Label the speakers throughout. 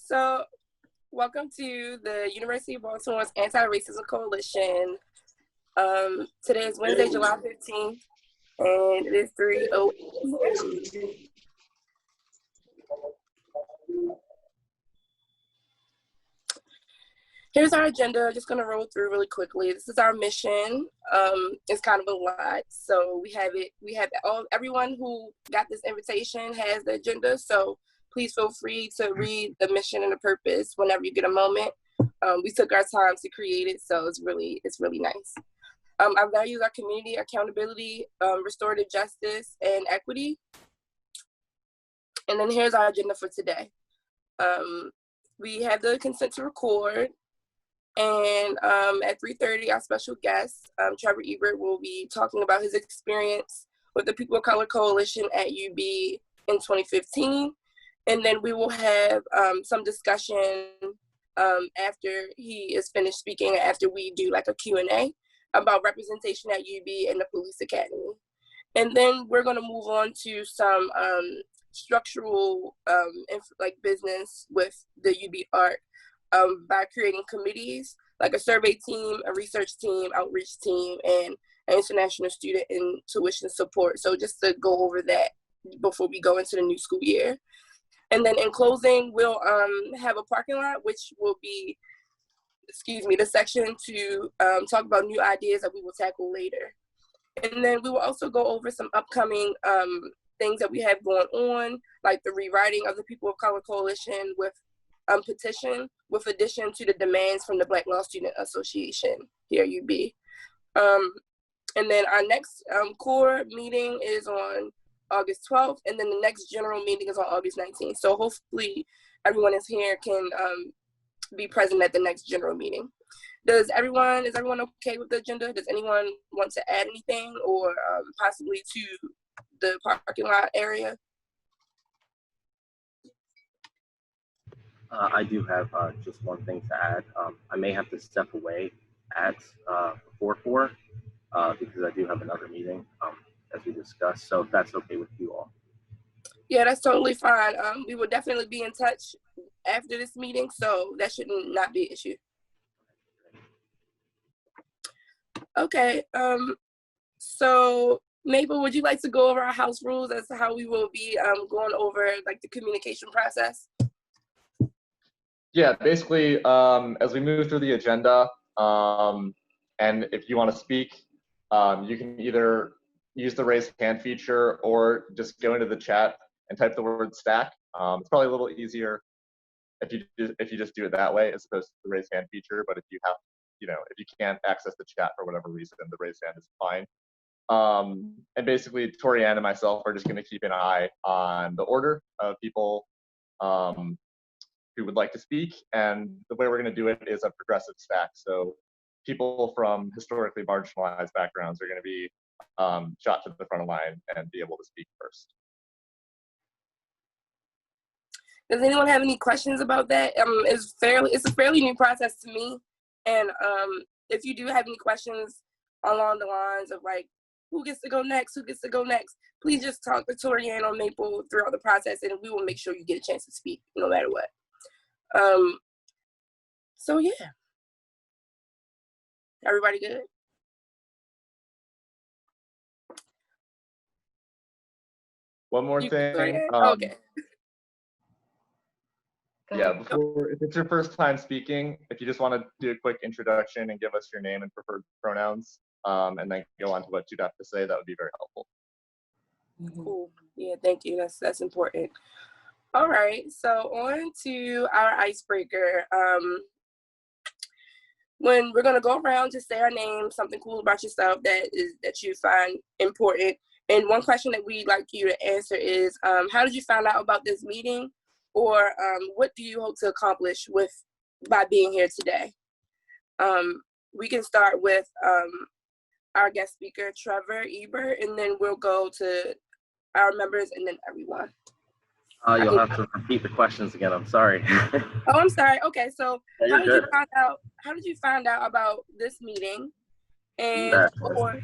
Speaker 1: So, welcome to the University of Baltimore's Anti-Racism Coalition. Today is Wednesday, July 15th, and it is 3:08. Here's our agenda. Just going to roll through really quickly. This is our mission. It's kind of a lot, so we have everyone who got this invitation has the agenda. So please feel free to read the mission and the purpose whenever you get a moment. We took our time to create it, so it's really nice. Our values are community, accountability, restorative justice, and equity. And then here's our agenda for today. We have the consent to record. And at 3:30, our special guest, Trevor Ebert, will be talking about his experience with the People of Color Coalition at UB in 2015. And then we will have some discussion after he is finished speaking, after we do like a Q&A about representation at UB and the Police Academy. And then we're going to move on to some structural business with the UB ARC. By creating committees like a survey team, a research team, outreach team, and an international student and tuition support. So just to go over that before we go into the new school year. And then in closing, we'll have a parking lot, which will be, the section to talk about new ideas that we will tackle later. And then we will also go over some upcoming things that we have going on, like the rewriting of the People of Color Coalition with petition, with addition to the demands from the Black Law Student Association here at UB. And then our next core meeting is on August 12th, and then the next general meeting is on August 19th. So hopefully everyone is here can be present at the next general meeting. Is everyone okay with the agenda? Does anyone want to add anything or possibly to the parking lot area?
Speaker 2: I do have just one thing to add. I may have to step away at before 4 because I do have another meeting as we discussed. So if that's okay with you all.
Speaker 1: Yeah, that's totally fine. We will definitely be in touch after this meeting, so that should not be an issue. Okay. So Mabel, would you like to go over our house rules as to how we will be going over like the communication process?
Speaker 3: Yeah, basically, as we move through the agenda, and if you want to speak, you can either use the raise hand feature or just go into the chat and type the word stack. It's probably a little easier if you just do it that way as opposed to the raise hand feature. But if you have, if you can't access the chat for whatever reason, the raise hand is fine. And basically, Torianne and myself are just going to keep an eye on the order of people who would like to speak, and the way we're going to do it is a progressive stack. So people from historically marginalized backgrounds are going to be shot to the front of the line and be able to speak first.
Speaker 1: Does anyone have any questions about that? It's a fairly new process to me, and if you do have any questions along the lines of like who gets to go next, please just talk to Torianne or Maple throughout the process, and we will make sure you get a chance to speak no matter what. So yeah, everybody good?
Speaker 3: One more thing.
Speaker 1: Okay.
Speaker 3: Yeah, if it's your first time speaking, if you just want to do a quick introduction and give us your name and preferred pronouns, and then go on to what you'd have to say, that would be very helpful.
Speaker 1: Cool. Yeah, thank you. That's important. All right, so on to our icebreaker. When we're gonna go around, just say our name, something cool about yourself that you find important. And one question that we'd like you to answer is, how did you find out about this meeting? Or what do you hope to accomplish by being here today? We can start with our guest speaker, Trevor Ebert, and then we'll go to our members and then everyone.
Speaker 2: You'll have to repeat the questions again. I'm sorry.
Speaker 1: Oh, I'm sorry. Okay, so how did you find out about this meeting? And or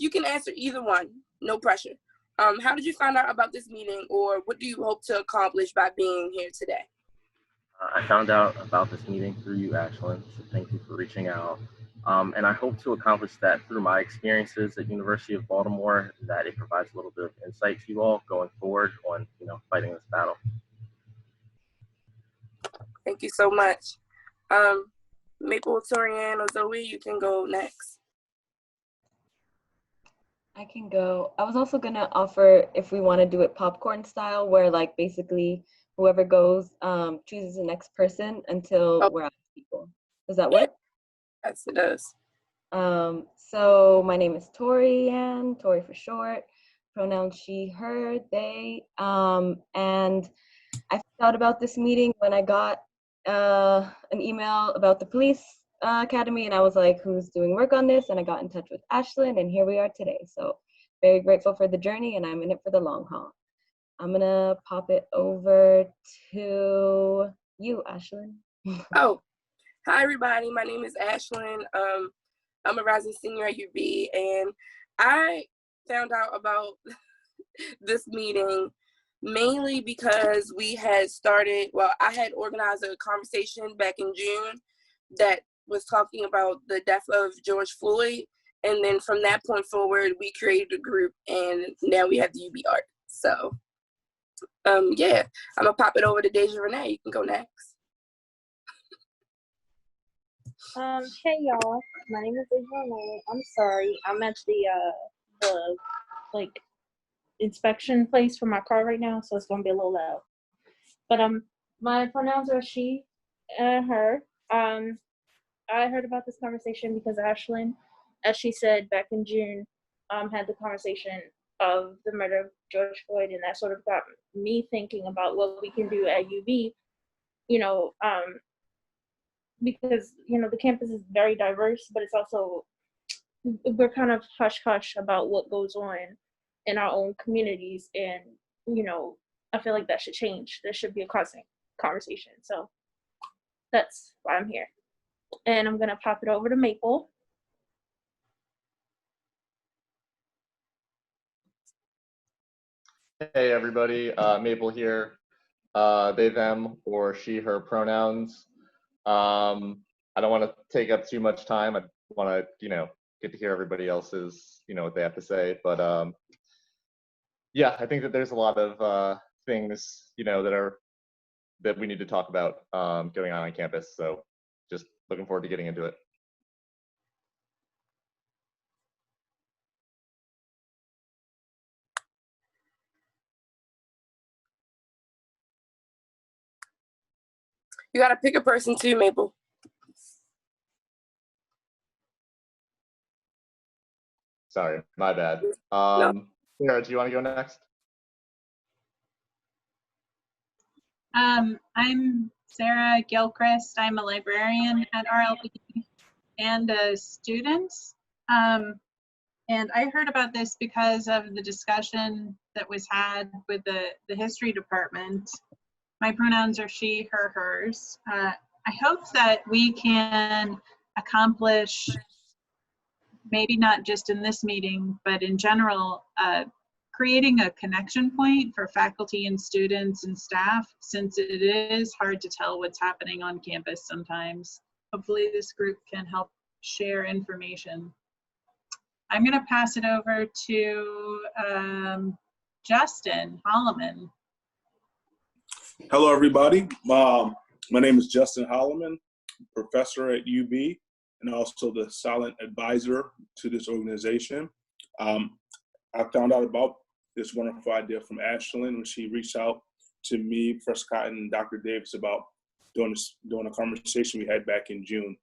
Speaker 1: you can answer either one. No pressure. How did you find out about this meeting, or what do you hope to accomplish by being here today?
Speaker 2: I found out about this meeting through you, Ashlyn, so thank you for reaching out. And I hope to accomplish that through my experiences at University of Baltimore, that it provides a little bit of insight to you all going forward on, fighting this battle.
Speaker 1: Thank you so much. Maple, Torian, or Zoe, you can go next.
Speaker 4: I can go. I was also gonna offer if we want to do it popcorn style, where like basically whoever goes chooses the next person until we're out of people. Does that work?
Speaker 1: Yes, it does.
Speaker 4: So my name is Torian, Tori for short. Pronouns she, her, they. And I found out about this meeting when I got an email about the police academy, and I was like, who's doing work on this? And I got in touch with Ashlyn, and here we are today. So very grateful for the journey, and I'm in it for the long haul. I'm gonna pop it over to you, Ashlyn.
Speaker 1: Oh, hi everybody. My name is Ashlyn. I'm a rising senior at UB, and I found out about this meeting mainly because we had started, I had organized a conversation back in June that was talking about the death of George Floyd. And then from that point forward, we created a group, and now we have the UB Art. So, yeah, I'm gonna pop it over to Deja Renee. You can go next.
Speaker 5: Hey y'all, my name is Deja Renee. I'm sorry, I'm at the inspection place for my car right now, so it's gonna be a little loud. But my pronouns are she and her. I heard about this conversation because Ashlyn, as she said back in June, had the conversation of the murder of George Floyd, and that sort of got me thinking about what we can do at UB, because, the campus is very diverse, but it's also, we're kind of hush-hush about what goes on in our own communities, and, I feel like that should change. There should be a constant conversation. So that's why I'm here. And I'm gonna pop it over to Maple.
Speaker 3: Hey everybody, Maple here. They, them, or she, her pronouns. I don't want to take up too much time. I want to, get to hear everybody else's, what they have to say. But yeah, I think that there's a lot of things, that we need to talk about going on campus. So just looking forward to getting into it.
Speaker 1: You gotta pick a person too, Maple.
Speaker 3: Sorry, my bad.
Speaker 1: No.
Speaker 3: Sarah, do you want to go next?
Speaker 6: I'm Sarah Gilchrist. I'm a librarian at RLB and a student. And I heard about this because of the discussion that was had with the history department. My pronouns are she, her, hers. I hope that we can accomplish, maybe not just in this meeting, but in general, creating a connection point for faculty and students and staff, since it is hard to tell what's happening on campus sometimes. Hopefully this group can help share information. I'm gonna pass it over to Justin Holloman.
Speaker 7: Hello, everybody. My name is Justin Holloman, professor at UB, and also the silent advisor to this organization. I found out about this wonderful idea from Ashlyn when she reached out to me, Prescott, and Dr. Davis about doing a conversation we had back in June.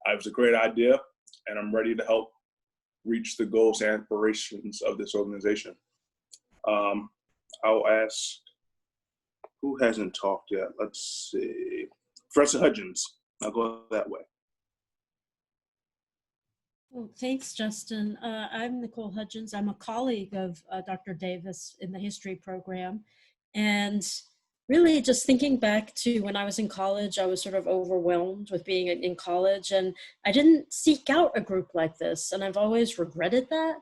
Speaker 7: It was a great idea, and I'm ready to help reach the goals and aspirations of this organization. I'll ask, who hasn't talked yet? Let's see. Professor Hudgens. I'll go that way.
Speaker 8: Well, thanks, Justin. I'm Nicole Hudgens. I'm a colleague of Dr. Davis in the history program. And really just thinking back to when I was in college, I was sort of overwhelmed with being in college, and I didn't seek out a group like this, and I've always regretted that.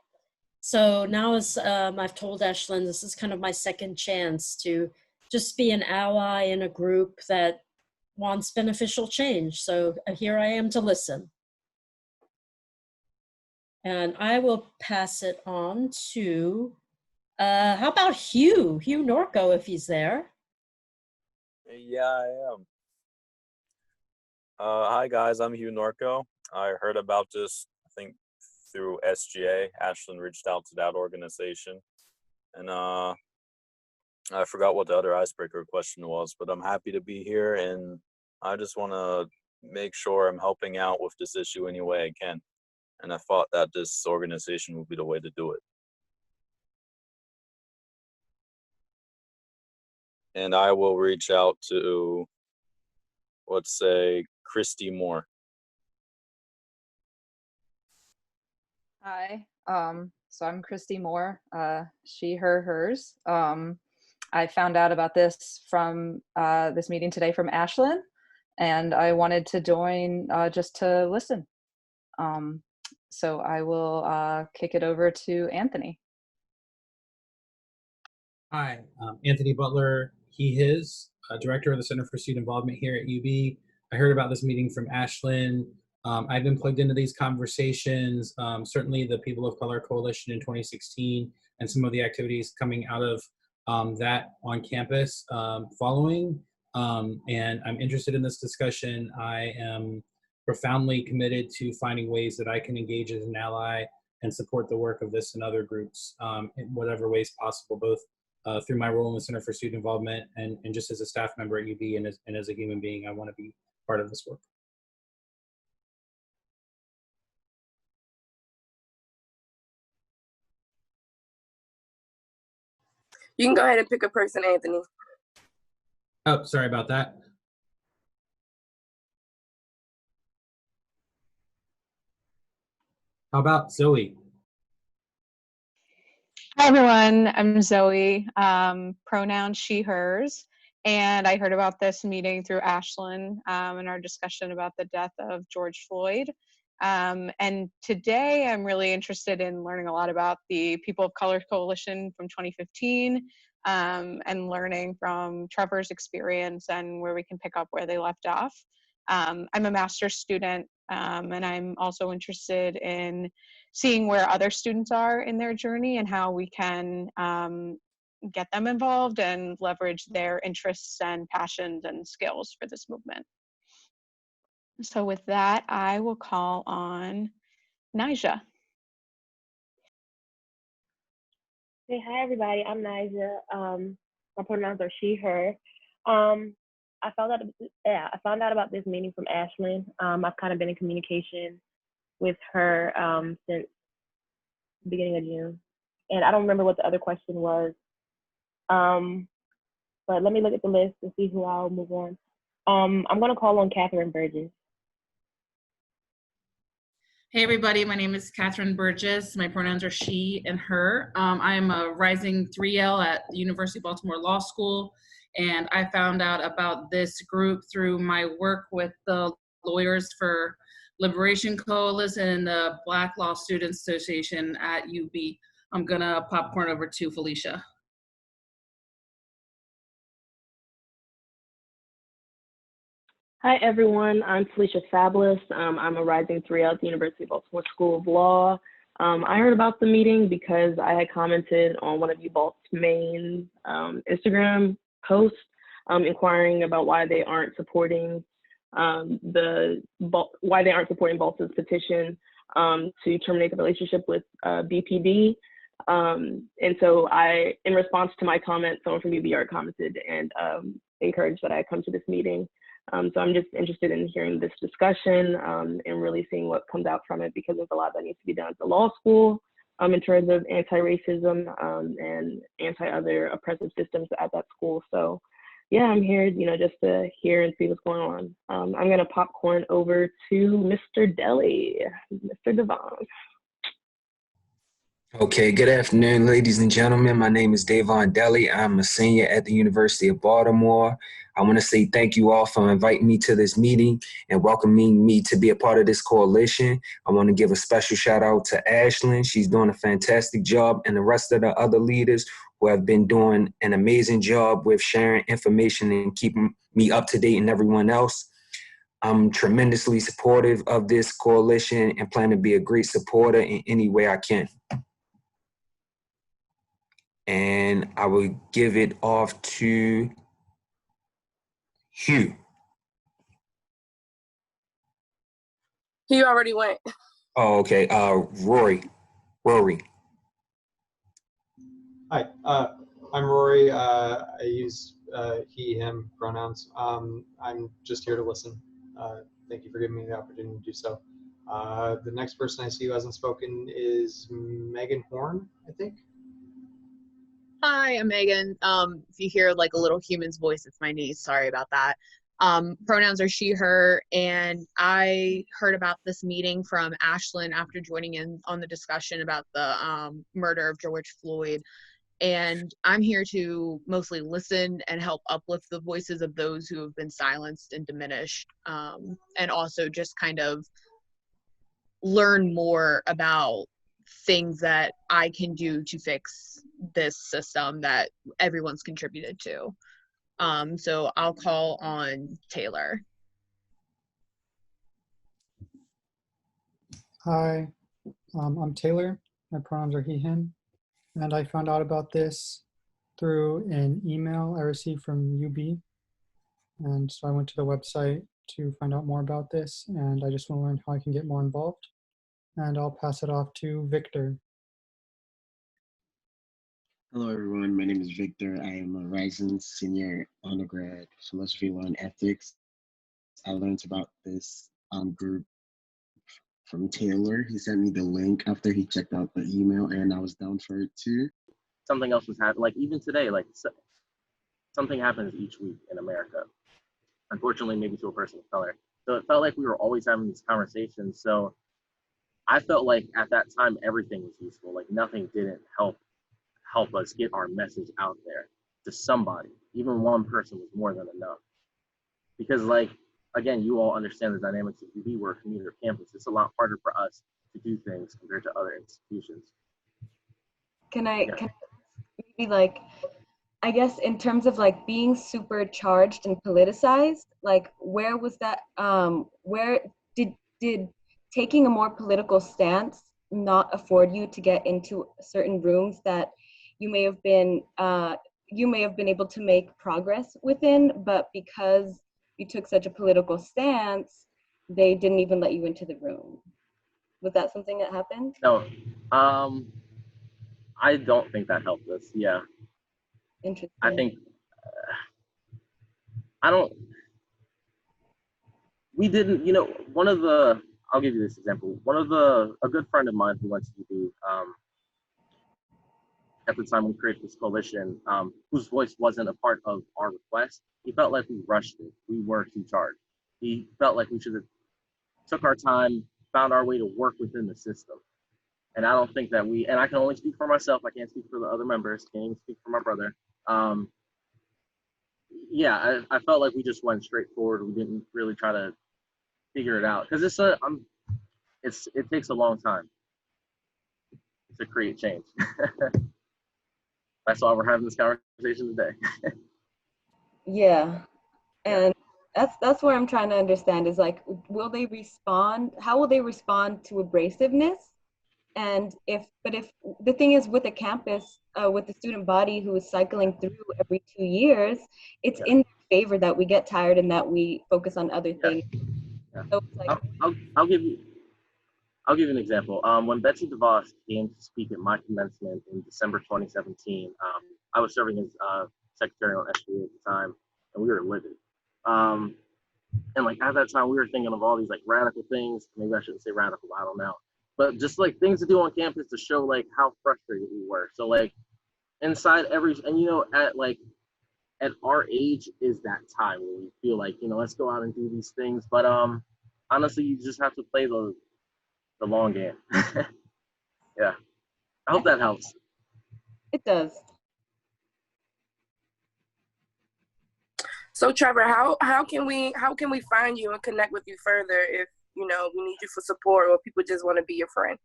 Speaker 8: So now, as I've told Ashlyn, this is kind of my second chance to just be an ally in a group that wants beneficial change. So here I am to listen. And I will pass it on to, how about Hugh Norco, if he's there.
Speaker 9: Yeah, I am. Hi guys, I'm Hugh Norco. I heard about this, I think, through SGA. Ashlyn reached out to that organization. And I forgot what the other icebreaker question was, but I'm happy to be here, and I just want to make sure I'm helping out with this issue any way I can. And I thought that this organization would be the way to do it. And I will reach out to, let's say, Christy Moore.
Speaker 10: Hi, so I'm Christy Moore, she, her, hers. I found out about this from this meeting today from Ashlyn, and I wanted to join just to listen. So I will kick it over to Anthony.
Speaker 11: Hi, Anthony Butler, he, his, Director of the Center for Student Involvement here at UB. I heard about this meeting from Ashlyn. I've been plugged into these conversations, certainly the People of Color Coalition in 2016 and some of the activities coming out of that on campus following. And I'm interested in this discussion. I am profoundly committed to finding ways that I can engage as an ally and support the work of this and other groups in whatever ways possible, both through my role in the Center for Student Involvement and just as a staff member at UB and as a human being. I want to be part of this work.
Speaker 1: You can go ahead and pick a person, Anthony.
Speaker 11: Oh, sorry about that. How about Zoe?
Speaker 12: Hi, everyone. I'm Zoe, pronoun she, hers. And I heard about this meeting through Ashlyn in our discussion about the death of George Floyd. And today I'm really interested in learning a lot about the People of Color Coalition from 2015 and learning from Trevor's experience and where we can pick up where they left off. I'm a master's student and I'm also interested in seeing where other students are in their journey and how we can get them involved and leverage their interests and passions and skills for this movement. So with that, I will call on Nija.
Speaker 5: Hey, hi everybody. I'm Nija. My pronouns are she, her. I found out about this meeting from Ashlyn. I've kind of been in communication with her since the beginning of June, and I don't remember what the other question was. But let me look at the list and see who I'll move on. I'm gonna call on Catherine Burgess.
Speaker 13: Hey everybody, my name is Catherine Burgess. My pronouns are she and her. I am a rising 3L at the University of Baltimore Law School, and I found out about this group through my work with the Lawyers for Liberation Coalition and the Black Law Students Association at UB. I'm gonna popcorn over to Felicia.
Speaker 14: Hi everyone, I'm Felicia Fabulous. I'm a rising 3L at the University of Baltimore School of Law. I heard about the meeting because I had commented on one of UBalt's main Instagram posts inquiring about why they aren't supporting Balt's petition to terminate the relationship with BPD. And so in response to my comment, someone from UBR commented and encouraged that I come to this meeting. So I'm just interested in hearing this discussion and really seeing what comes out from it, because there's a lot that needs to be done at the law school in terms of anti-racism and anti-other oppressive systems at that school. So yeah, I'm here, just to hear and see what's going on. I'm gonna popcorn over to Mr. Deli, Mr. Devon.
Speaker 15: Okay, good afternoon, ladies and gentlemen. My name is Davon Deli. I'm a senior at the University of Baltimore. I want to say thank you all for inviting me to this meeting and welcoming me to be a part of this coalition. I want to give a special shout out to Ashlyn. She's doing a fantastic job, and the rest of the other leaders who have been doing an amazing job with sharing information and keeping me up to date, and everyone else. I'm tremendously supportive of this coalition and plan to be a great supporter in any way I can. And I will give it off to Hugh.
Speaker 1: He already went.
Speaker 15: Oh, okay. Rory.
Speaker 16: Hi, I'm Rory. I use he, him pronouns. I'm just here to listen. Thank you for giving me the opportunity to do so. The next person I see who hasn't spoken is Megan Horn, I think.
Speaker 17: Hi, I'm Megan. If you hear like a little human's voice, it's my niece. Sorry about that. Pronouns are she, her, and I heard about this meeting from Ashlyn after joining in on the discussion about the murder of George Floyd. And I'm here to mostly listen and help uplift the voices of those who have been silenced and diminished, and also just kind of learn more about things that I can do to fix this system that everyone's contributed to. So I'll call on Taylor.
Speaker 18: Hi, I'm Taylor. My pronouns are he, him. And I found out about this through an email I received from UB. And so I went to the website to find out more about this, and I just want to learn how I can get more involved. And I'll pass it off to Victor.
Speaker 19: Hello, everyone. My name is Victor. I am a rising senior undergrad philosophy law and ethics. I learned about this group from Taylor. He sent me the link after he checked out the email, and I was down for it too.
Speaker 2: Something else was happening. Like even today, like something happens each week in America. Unfortunately, maybe to a person of color. So it felt like we were always having these conversations. So I felt like at that time everything was useful. Like nothing didn't help us get our message out there to somebody. Even one person was more than enough. Because like, again, you all understand the dynamics of UB. We're a community campus. It's a lot harder for us to do things compared to other institutions.
Speaker 4: Can I maybe like, I guess in terms of like being supercharged and politicized, like where was that, where did taking a more political stance not afford you to get into certain rooms that you may have been able to make progress within, but because you took such a political stance, they didn't even let you into the room? Was that something that happened?
Speaker 2: No, I don't think that helped us. Yeah.
Speaker 4: Interesting.
Speaker 2: I think, we didn't, you know, I'll give you this example. A good friend of mine who went to UB, at the time we created this coalition, whose voice wasn't a part of our request, he felt like we rushed it. We were too charged. He felt like we should have took our time, found our way to work within the system. And I don't think that and I can only speak for myself, I can't speak for the other members, can't even speak for my brother. Yeah, I felt like we just went straight forward. We didn't really try to figure it out. Because it takes a long time to create change. That's why we're having this conversation today.
Speaker 4: Yeah, and that's what I'm trying to understand is like, will they respond? How will they respond to abrasiveness? And if the thing is with a campus, with the student body who is cycling through every 2 years, it's in their favor that we get tired and that we focus on other things.
Speaker 2: Yeah.
Speaker 4: So it's like,
Speaker 2: I'll give you an example. When Betsy DeVos came to speak at my commencement in December 2017, I was serving as secretary on SGA at the time, and we were livid. And like at that time, we were thinking of all these like radical things. Maybe I shouldn't say radical, I don't know. But just like things to do on campus to show like how frustrated we were. So like inside and you know, at our age is that time when we feel like, you know, let's go out and do these things. But honestly, you just have to play the long game. Yeah. I hope that helps.
Speaker 4: It does.
Speaker 1: So Trevor, how can we find you and connect with you further if we need you for support or people just want to be your friend?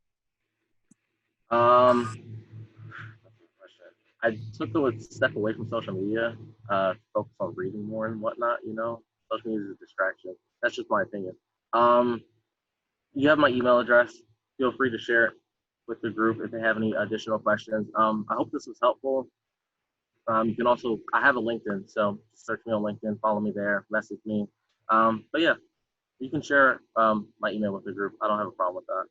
Speaker 2: I took a step away from social media to focus on reading more and whatnot. Social media is a distraction. That's just my opinion. You have my email address. Feel free to share it with the group if they have any additional questions. I hope this was helpful. You can also, I have a LinkedIn, so search me on LinkedIn, follow me there, message me. But yeah, you can share my email with the group. I don't have a problem with that.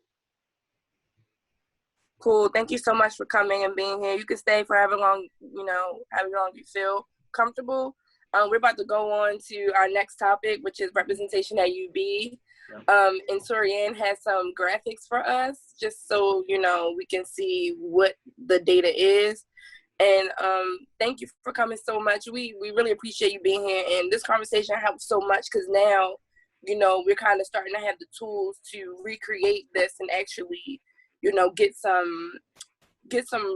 Speaker 1: Cool. Thank you so much for coming and being here. You can stay for however long you feel comfortable. We're about to go on to our next topic, which is representation at UB. Yeah. And Torianne has some graphics for us, just so we can see what the data is. And thank you for coming so much. We really appreciate you being here. And this conversation helps so much because now, we're kind of starting to have the tools to recreate this and actually, get some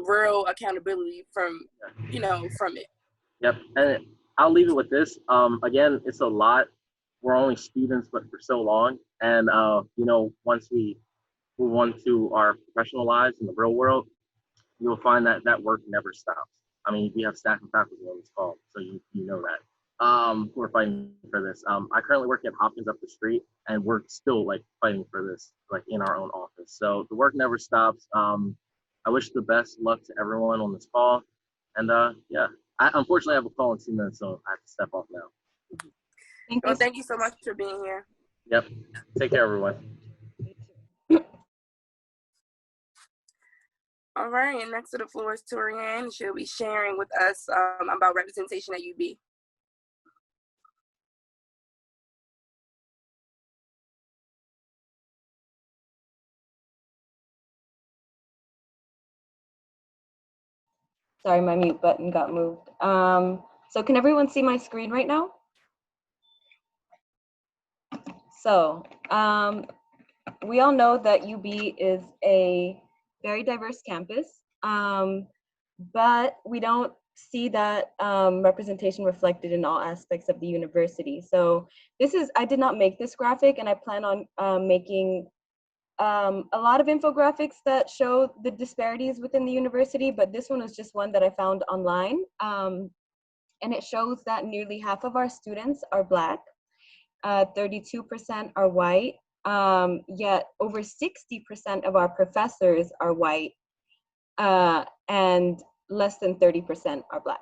Speaker 1: real accountability from it.
Speaker 2: Yep. And I'll leave it with this. Again, it's a lot. We're only students, but for so long. And, once we move on to our professional lives in the real world, you'll find that work never stops. I mean, we have staff and faculty on this call, so you know that. Who are fighting for this. I currently work at Hopkins up the street, and we're still fighting for this, in our own office. So the work never stops. I wish the best luck to everyone on this call. And yeah, I unfortunately have a call in 2 minutes, so I have to step off now.
Speaker 1: Thank you so much for being here.
Speaker 2: Yep. Take care, everyone.
Speaker 1: All right, and next to the floor is Torianne. She'll be sharing with us about representation at UB.
Speaker 4: Sorry, my mute button got moved. So can everyone see my screen right now? So we all know that UB is a very diverse campus, but we don't see that representation reflected in all aspects of the university. So I did not make this graphic, and I plan on making a lot of infographics that show the disparities within the university, but this one is just one that I found online. And it shows that nearly half of our students are Black, 32% are white, yet over 60% of our professors are white, and less than 30% are Black.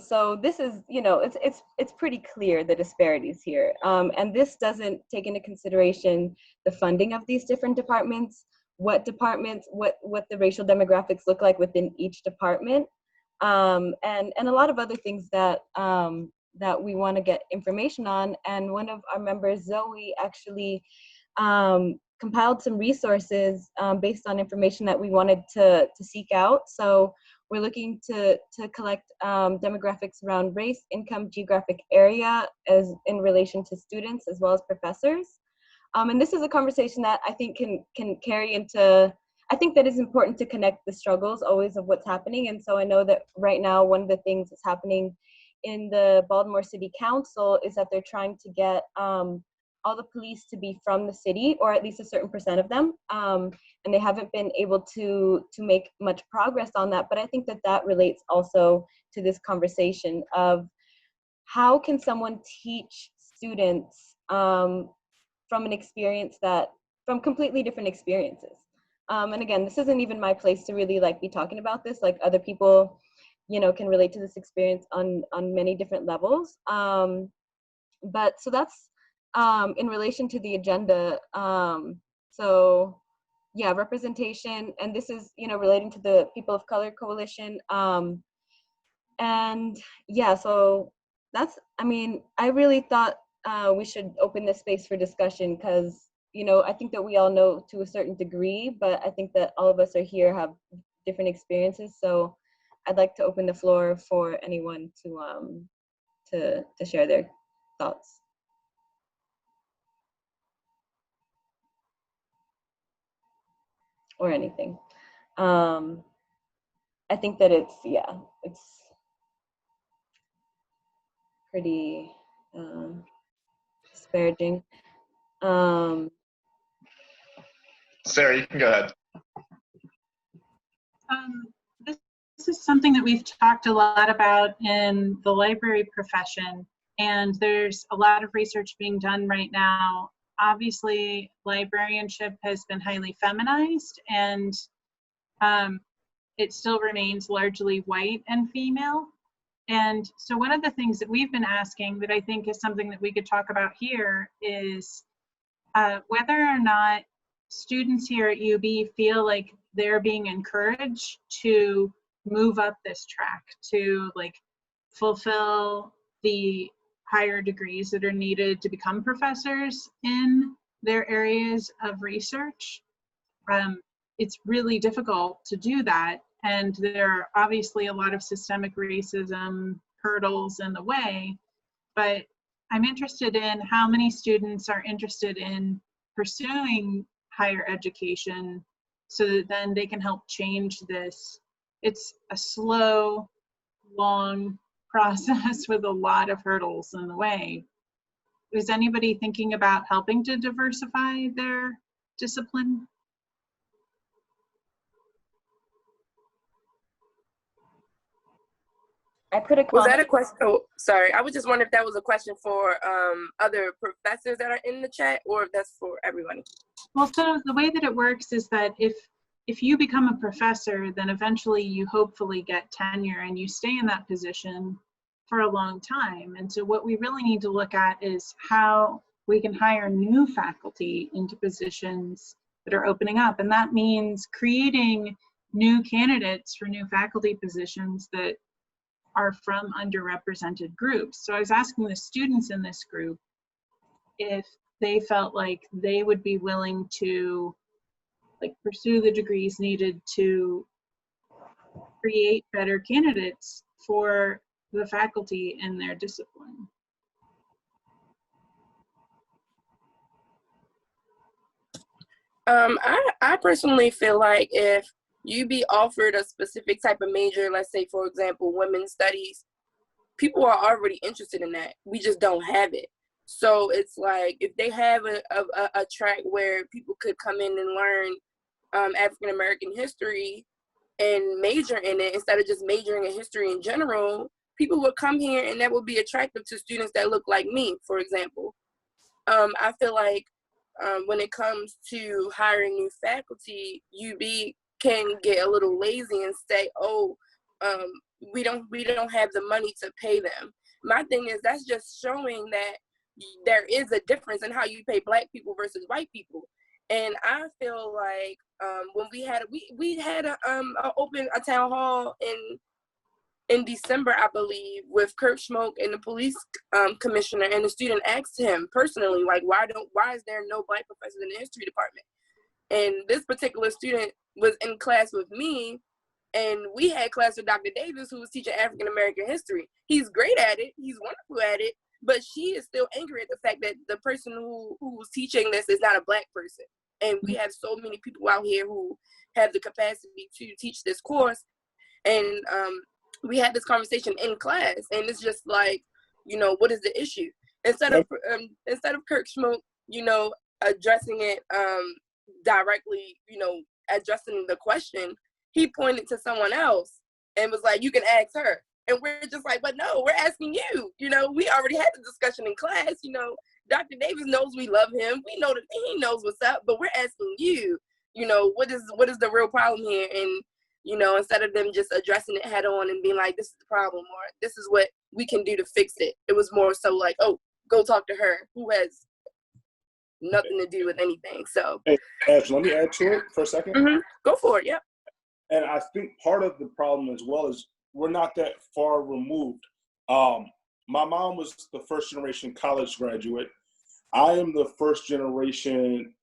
Speaker 4: So this is, it's pretty clear the disparities here. And this doesn't take into consideration the funding of these different departments, what the racial demographics look like within each department, and a lot of other things that we want to get information on. And one of our members, Zoe, actually compiled some resources based on information that we wanted to seek out. So we're looking to collect demographics around race, income, geographic area as in relation to students as well as professors. And this is a conversation that I think can carry into, I think that it's important to connect the struggles always of what's happening. And so I know that right now, one of the things that's happening in the Baltimore City Council is that they're trying to get all the police to be from the city, or at least a certain percent of them. And they haven't been able to make much progress on that. But I think that relates also to this conversation of how can someone teach students from completely different experiences. And again, this isn't even my place to really be talking about this. Other people, can relate to this experience on many different levels. But so that's in relation to the agenda. So yeah, representation, and this is, relating to the People of Color Coalition. And yeah, so that's, I really thought we should open this space for discussion because, I think that we all know to a certain degree, but I think that all of us are here have different experiences. So I'd like to open the floor for anyone to share their thoughts. Or anything. I think that it's pretty disparaging.
Speaker 3: Sarah, you can go ahead.
Speaker 6: This is something that we've talked a lot about in the library profession, and there's a lot of research being done right now. Obviously, librarianship has been highly feminized, and it still remains largely white and female. And so one of the things that we've been asking that I think is something that we could talk about here is whether or not students here at UB feel like they're being encouraged to move up this track, to like fulfill the higher degrees that are needed to become professors in their areas of research. It's really difficult to do that, and there are obviously a lot of systemic racism hurdles in the way, but I'm interested in how many students are interested in pursuing higher education so that then they can help change this. It's a slow, long process with a lot of hurdles in the way. Is anybody thinking about helping to diversify their discipline?
Speaker 4: I put a comment.
Speaker 1: Was that a question? Oh, sorry. I was just wondering if that was a question for other professors that are in the chat, or if that's for everybody.
Speaker 6: Well, so the way that it works is that if you become a professor, then eventually you hopefully get tenure and you stay in that position for a long time. And so what we really need to look at is how we can hire new faculty into positions that are opening up. And that means creating new candidates for new faculty positions that are from underrepresented groups. So I was asking the students in this group if they felt like they would be willing to like pursue the degrees needed to create better candidates for the faculty in their discipline.
Speaker 1: I personally feel like if you be offered a specific type of major, let's say, for example, women's studies, people are already interested in that. We just don't have it. So it's like if they have a track where people could come in and learn African-American history and major in it instead of just majoring in history in general, people would come here and that would be attractive to students that look like me, for example. I feel like when it comes to hiring new faculty, UB can get a little lazy and say, oh, we don't have the money to pay them. My thing is that's just showing that there is a difference in how you pay Black people versus white people. And I feel like when we had a town hall in December, I believe, with Kurt Schmoke and the police commissioner, and the student asked him personally, like, why is there no Black professors in the history department? And this particular student was in class with me, and we had class with Dr. Davis, who was teaching African American history. He's great at it, he's wonderful at it, but she is still angry at the fact that the person who was teaching this is not a Black person. And we have so many people out here who have the capacity to teach this course. And we had this conversation in class, and it's just like, you know, what is the issue? Instead of Kirk Schmoke, you know, addressing it directly, you know, addressing the question, he pointed to someone else and was like, you can ask her. And we're just like, but no, we're asking you. You know, we already had the discussion in class. You know, Dr. Davis knows we love him. We know that he knows what's up, but we're asking you, you know, what is the real problem here? And, you know, instead of them just addressing it head on and being like, this is the problem, or this is what we can do to fix it. It was more so like, oh, go talk to her, who has nothing to do with anything. So,
Speaker 7: hey, Ash, let me add to it for a second.
Speaker 1: Mm-hmm. Go for it. Yeah.
Speaker 7: And I think part of the problem as well is we're not that far removed. My mom was the first generation college graduate. I am the first generation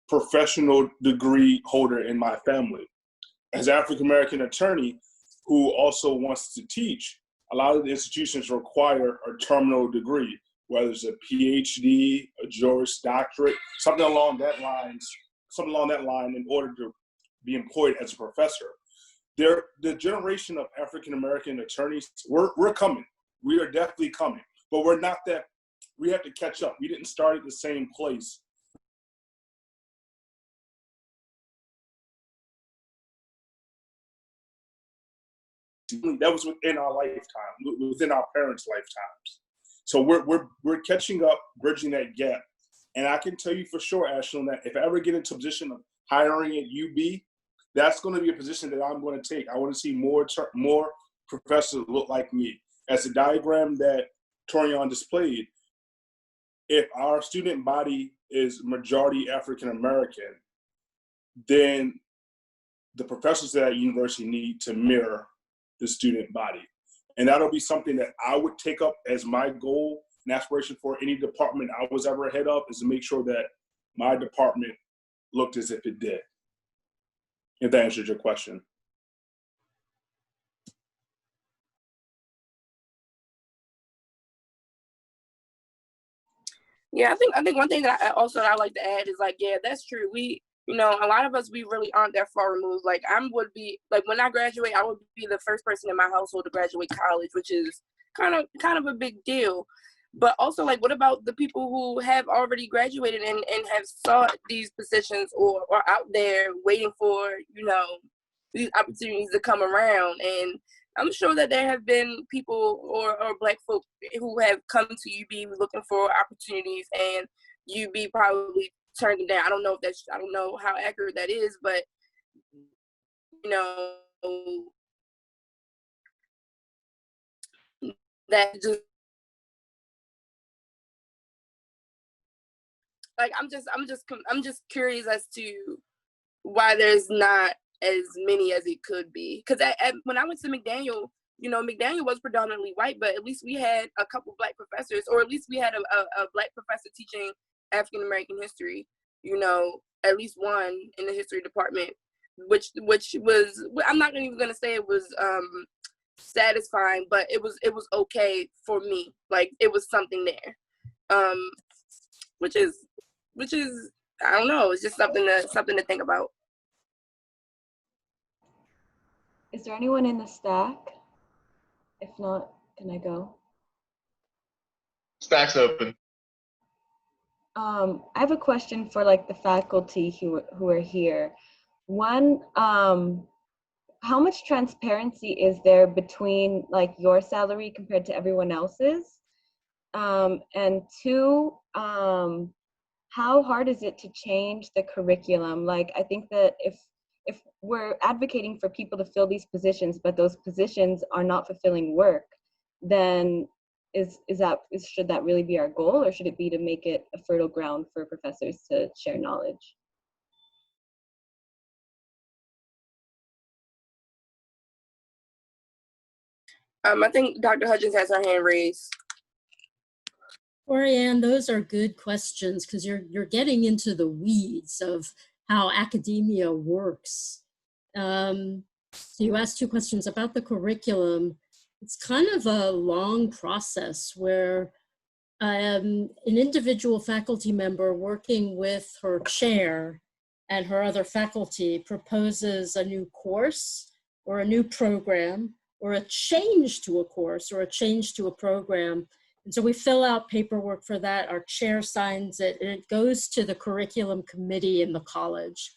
Speaker 7: professional degree holder in my family. As an African-American attorney who also wants to teach, a lot of the institutions require a terminal degree, whether it's a PhD, a Juris Doctorate, something along that line in order to be employed as a professor. The generation of African-American attorneys, we're coming. We are definitely coming, but we're not that, we have to catch up. We didn't start at the same place. That was within our lifetime, within our parents' lifetimes. So we're catching up, bridging that gap. And I can tell you for sure, Ashlyn, that if I ever get into a position of hiring at UB, that's going to be a position that I'm going to take. I want to see more professors look like me. As the diagram that Torian displayed, if our student body is majority African American, then the professors at that university need to mirror the student body. And that'll be something that I would take up as my goal and aspiration for any department I was ever head of, is to make sure that my department looked as if it did. If that answers your question.
Speaker 1: Yeah, I think one thing that I like to add is like, yeah, that's true. We, you know, a lot of us, we really aren't that far removed. Like would be like, when I graduate, I would be the first person in my household to graduate college, which is kind of a big deal. But also, like, what about the people who have already graduated and have sought these positions or are out there waiting for, you know, these opportunities to come around? And I'm sure that there have been people or Black folk who have come to UB looking for opportunities, and UB probably turned them down. I don't know how accurate that is, but, you know, that just, like, I'm just curious as to why there's not as many as it could be. Because when I went to McDaniel, you know, McDaniel was predominantly white, but at least we had a couple Black professors, or at least we had a Black professor teaching African American history. You know, at least one in the history department, which was, I'm not even gonna say it was satisfying, but it was okay for me. Like, it was something there, which is I don't know. It's just something to think about.
Speaker 4: Is there anyone in the stack? If not, can I go?
Speaker 3: Stack's open.
Speaker 4: I have a question for like the faculty who are here. One, how much transparency is there between like your salary compared to everyone else's? And two, how hard is it to change the curriculum? Like, I think that if we're advocating for people to fill these positions, but those positions are not fulfilling work, then should that really be our goal, or should it be to make it a fertile ground for professors to share knowledge?
Speaker 1: I think Dr. Hudgens has her hand raised.
Speaker 8: Orianne, those are good questions, because you're getting into the weeds of how academia works. So you asked two questions about the curriculum. It's kind of a long process where an individual faculty member working with her chair and her other faculty proposes a new course or a new program or a change to a course or a change to a program. And so we fill out paperwork for that, our chair signs it, and it goes to the curriculum committee in the college.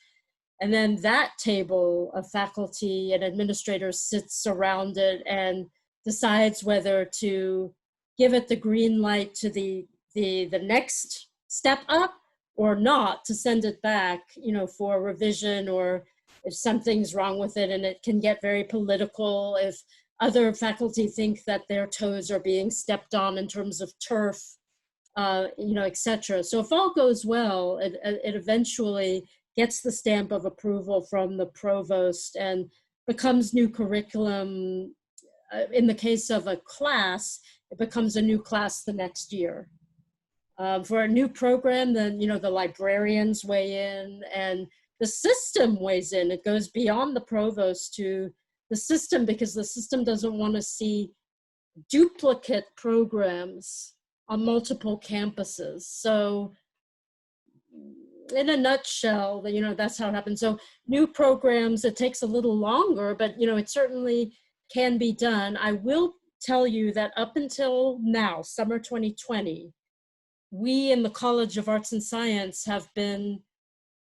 Speaker 8: And then that table of faculty and administrators sits around it and decides whether to give it the green light to the next step up or not, to send it back, you know, for revision, or if something's wrong with it. And it can get very political if other faculty think that their toes are being stepped on in terms of turf, you know, etc. So if all goes well, it eventually gets the stamp of approval from the provost and becomes new curriculum. In the case of a class, it becomes a new class the next year. For a new program, then, you know, the librarians weigh in and the system weighs in. It goes beyond the provost to the system, because the system doesn't want to see duplicate programs on multiple campuses. So in a nutshell, that's how it happens. So new programs, it takes a little longer, but it certainly can be done. I will tell you that up until now, summer 2020, we in the College of Arts and Science have been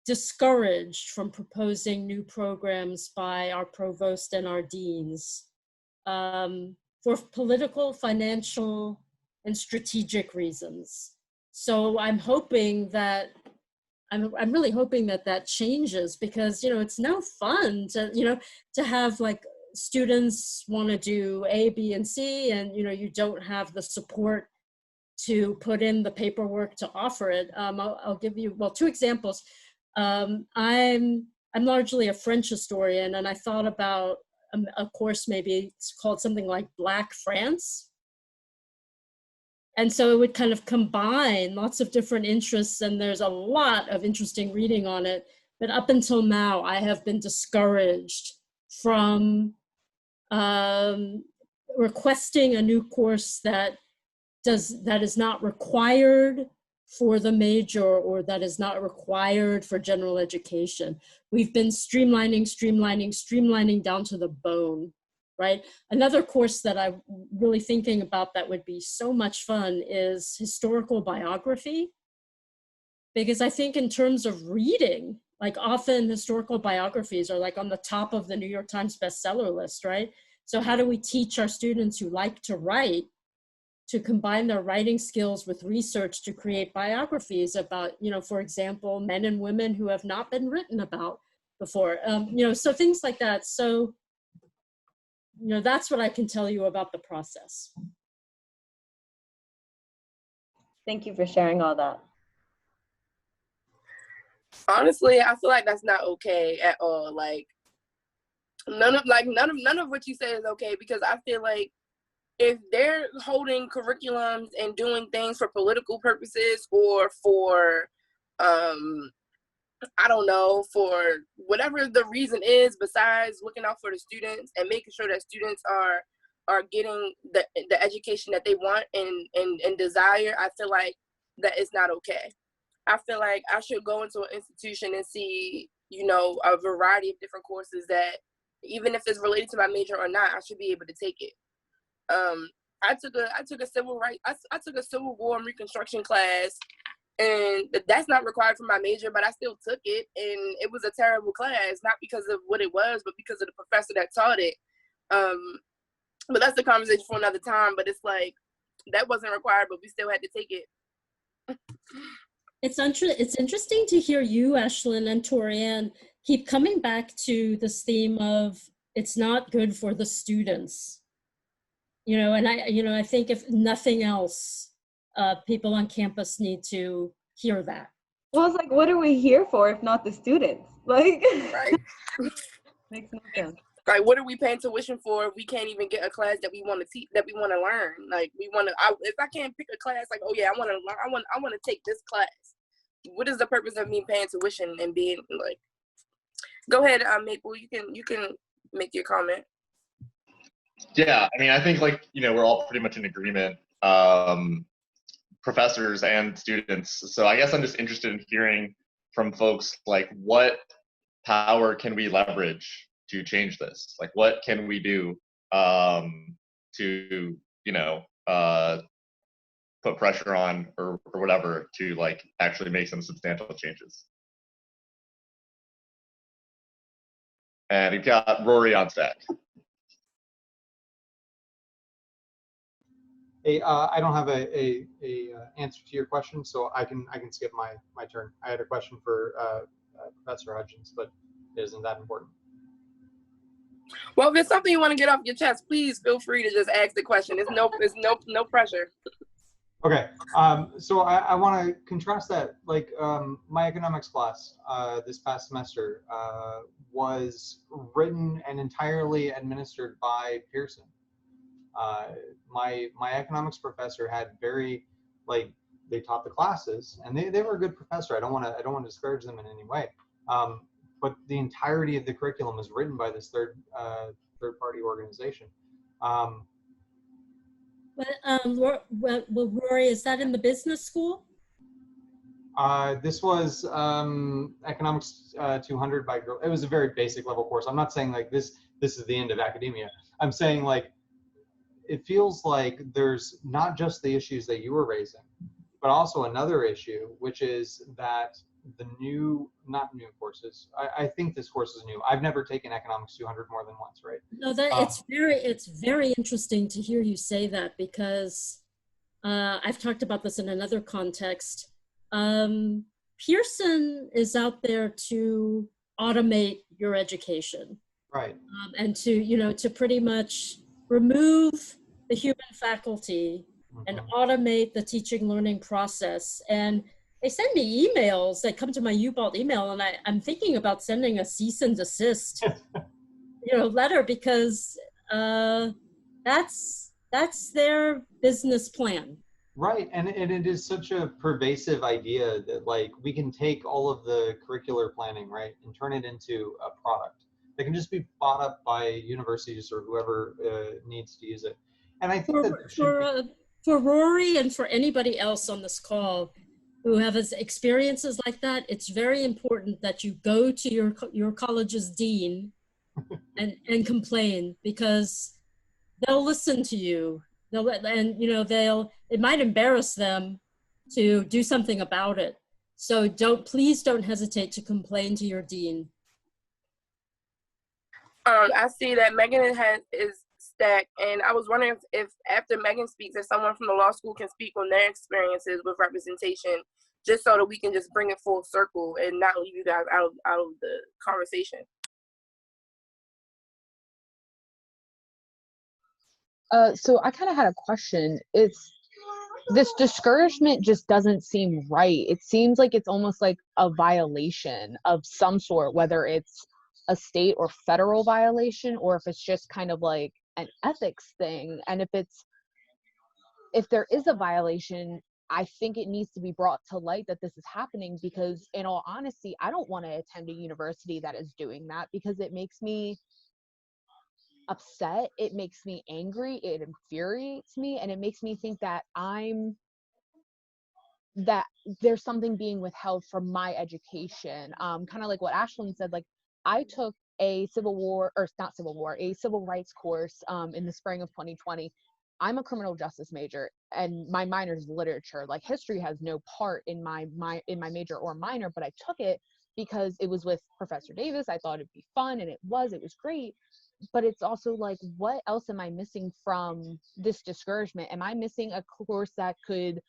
Speaker 8: discouraged from proposing new programs by our provost and our deans for political, financial, and strategic reasons. So I'm hoping that I'm really hoping that that changes, because it's no fun to have like students want to do A, B, and C, and you don't have the support to put in the paperwork to offer it. I'll give you two examples. I'm largely a French historian, and I thought about a course, maybe it's called something like Black France. And so it would kind of combine lots of different interests, and there's a lot of interesting reading on it. But up until now, I have been discouraged from requesting a new course that is not required for the major, or that is not required for general education. We've been streamlining down to the bone. Right? Another course that I'm really thinking about that would be so much fun is historical biography. Because I think in terms of reading, like often historical biographies are like on the top of the New York Times bestseller list, right? So how do we teach our students who like to write to combine their writing skills with research to create biographies about, for example, men and women who have not been written about before, so things like that. So that's what I can tell you about the process.
Speaker 4: Thank you for sharing all that.
Speaker 1: Honestly, I feel like that's not okay at all. Like none of what you said is okay, because I feel like if they're holding curriculums and doing things for political purposes, or for I don't know, for whatever the reason is, besides looking out for the students and making sure that students are getting the education that they want and desire, I feel like that is not okay. I feel like I should go into an institution and see, a variety of different courses that, even if it's related to my major or not, I should be able to take it. I took a civil rights, I took a Civil War and Reconstruction class, and that's not required for my major, but I still took it, and it was a terrible class, not because of what it was, but because of the professor that taught it. But that's the conversation for another time. But it's like, that wasn't required, but we still had to take it.
Speaker 8: It's interesting to hear you, Ashlyn, and Torianne keep coming back to this theme of it's not good for the students. And I think if nothing else, people on campus need to hear that.
Speaker 4: Well, it's like, what are we here for if not the students? Like,
Speaker 1: right?
Speaker 4: Makes no sense.
Speaker 1: Like, what are we paying tuition for if we can't even get a class that we want to teach, that we want to learn? Like, if I can't pick a class, like, oh yeah, I want to learn, I want to take this class. What is the purpose of me paying tuition and being like? Go ahead, Maple. You can make your comment.
Speaker 3: Yeah, I mean, I think we're all pretty much in agreement, professors and students. So I guess I'm just interested in hearing from folks, like, what power can we leverage to change this? Like, what can we do to put pressure on or whatever to actually make some substantial changes? And we've got Rory on stack.
Speaker 16: Hey, I don't have a answer to your question, so I can skip my turn. I had a question for Professor Hudgens, but it isn't that important.
Speaker 1: Well, if it's something you want to get off your chest, please feel free to just ask the question. There's no pressure.
Speaker 16: Okay, so I want to contrast that. My economics class this past semester was written and entirely administered by Pearson. My economics professor had they taught the classes, and they were a good professor. I don't want to discourage them in any way. But the entirety of the curriculum is written by this third party organization.
Speaker 8: Well, Rory, is that in the business school?
Speaker 16: This was Economics 200 by Girl. It was a very basic level course. I'm not saying like this is the end of academia. I'm saying like it feels like there's not just the issues that you were raising, but also another issue, which is that the not new courses. I think this course is new. I've never taken Economics 200 more than once, right?
Speaker 8: No, that it's very interesting to hear you say that, because I've talked about this in another context. Pearson is out there to automate your education,
Speaker 16: right?
Speaker 8: And to pretty much remove the human faculty and automate the teaching learning process. And they send me emails that come to my UBalt email, and I'm thinking about sending a cease and desist, letter, because that's their business plan.
Speaker 16: Right, and it is such a pervasive idea that like we can take all of the curricular planning, right, and turn it into a product that can just be bought up by universities or whoever needs to use it. And I think
Speaker 8: for Rory and for anybody else on this call who have experiences like that, it's very important that you go to your college's dean and complain, because they'll listen to you. It might embarrass them to do something about it. So please don't hesitate to complain to your dean.
Speaker 1: I see that Megan is stacked, and I was wondering if after Megan speaks, if someone from the law school can speak on their experiences with representation, just so that we can just bring it full circle and not leave you guys out of the conversation.
Speaker 17: So I kind of had a question. This discouragement just doesn't seem right. It seems like it's almost like a violation of some sort, whether it's a state or federal violation, or if it's just kind of like an ethics thing. And if there is a violation, I think it needs to be brought to light that this is happening, because in all honesty, I don't want to attend a university that is doing that, because it makes me upset, it makes me angry, it infuriates me, and it makes me think that that there's something being withheld from my education. Kind of like what Ashlyn said, like I took a civil rights course in the spring of 2020. I'm a criminal justice major, and my minor is literature. Like history has no part in my major or minor, but I took it because it was with Professor Davis. I thought it'd be fun, and it was great. But it's also like, what else am I missing from this discouragement? Am I missing a course that could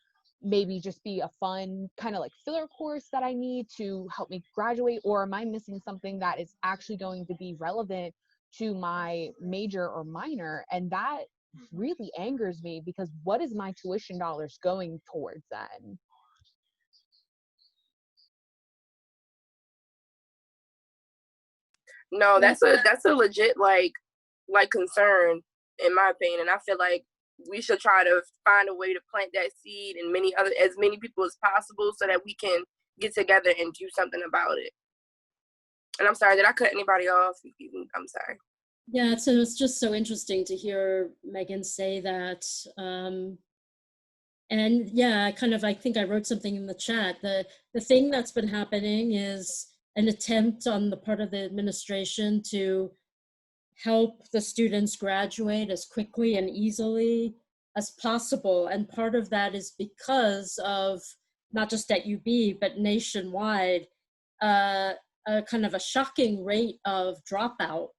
Speaker 17: maybe just be a fun kind of like filler course that I need to help me graduate? Or am I missing something that is actually going to be relevant to my major or minor? And that really angers me, because what is my tuition dollars going towards then?
Speaker 1: No, that's a legit like concern, in my opinion. And I feel like we should try to find a way to plant that seed in as many people as possible, so that we can get together and do something about it. And I'm sorry, did I cut anybody off? I'm sorry.
Speaker 8: Yeah, so it's just so interesting to hear Megan say that. And yeah, I think I wrote something in the chat. The thing that's been happening is an attempt on the part of the administration to help the students graduate as quickly and easily as possible. And part of that is because of, not just at UB, but nationwide, a kind of a shocking rate of dropout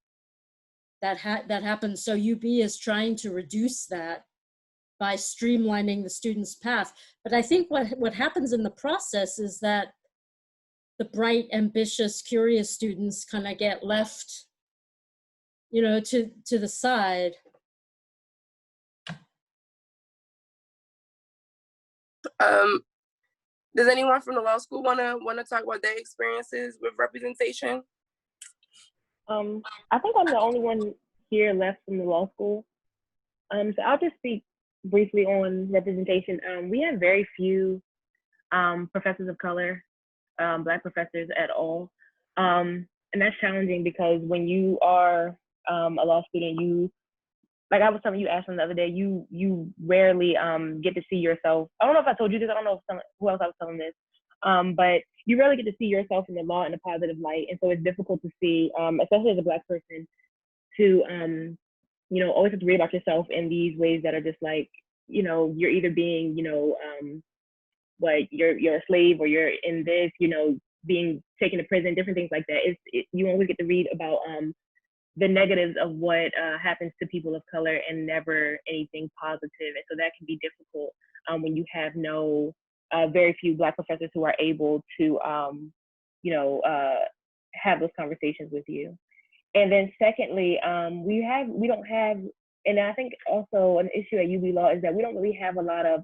Speaker 8: that happens. So UB is trying to reduce that by streamlining the student's path. But I think what happens in the process is that the bright, ambitious, curious students kind of get left, to the side.
Speaker 1: Does anyone from the law school want to talk about their experiences with representation?
Speaker 14: I think I'm the only one here left from the law school. So I'll just speak briefly on representation. We have very few professors of color, Black professors at all. And that's challenging, because when you are a law student, like I was telling you, Ashlyn, the other day, you rarely get to see yourself. I don't know if I told you this. I don't know who else I was telling this. But you really get to see yourself in the law in a positive light. And so it's difficult to see, especially as a Black person, to, always have to read about yourself in these ways that are just like, you're either being, like you're a slave, or you're in this, being taken to prison, different things like that. You always get to read about the negatives of what happens to people of color, and never anything positive. And so that can be difficult when you have very few Black professors who are able to, have those conversations with you. And then secondly, we don't have, and I think also an issue at UB Law is that we don't really have a lot of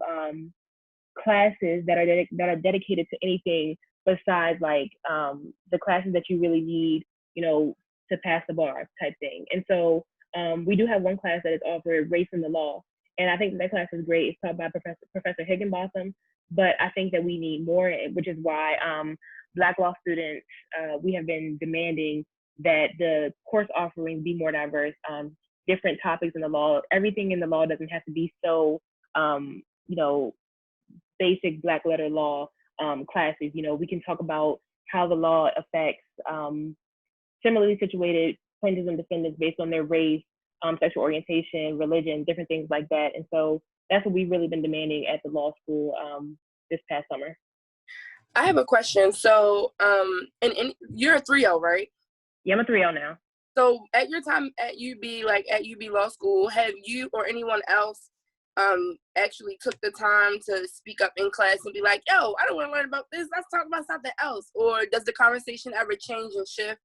Speaker 14: classes that are dedicated to anything besides like the classes that you really need, to pass the bar type thing. And so we do have one class that is offered, Race in the Law. And I think that class is great. It's taught by Professor Higginbotham, but I think that we need more, which is why Black law students, we have been demanding that the course offerings be more diverse, different topics in the law. Everything in the law doesn't have to be so, basic Black letter law classes. We can talk about how the law affects similarly situated plaintiffs and defendants based on their race, sexual orientation, religion, different things like that. And so that's what we've really been demanding at the law school this past summer.
Speaker 1: I have a question. So, and you're a 3L, right?
Speaker 14: Yeah, I'm a 3L now.
Speaker 1: So at your time at UB, like at UB Law School, have you or anyone else actually took the time to speak up in class and be like, yo, I don't want to learn about this, let's talk about something else? Or does the conversation ever change and shift?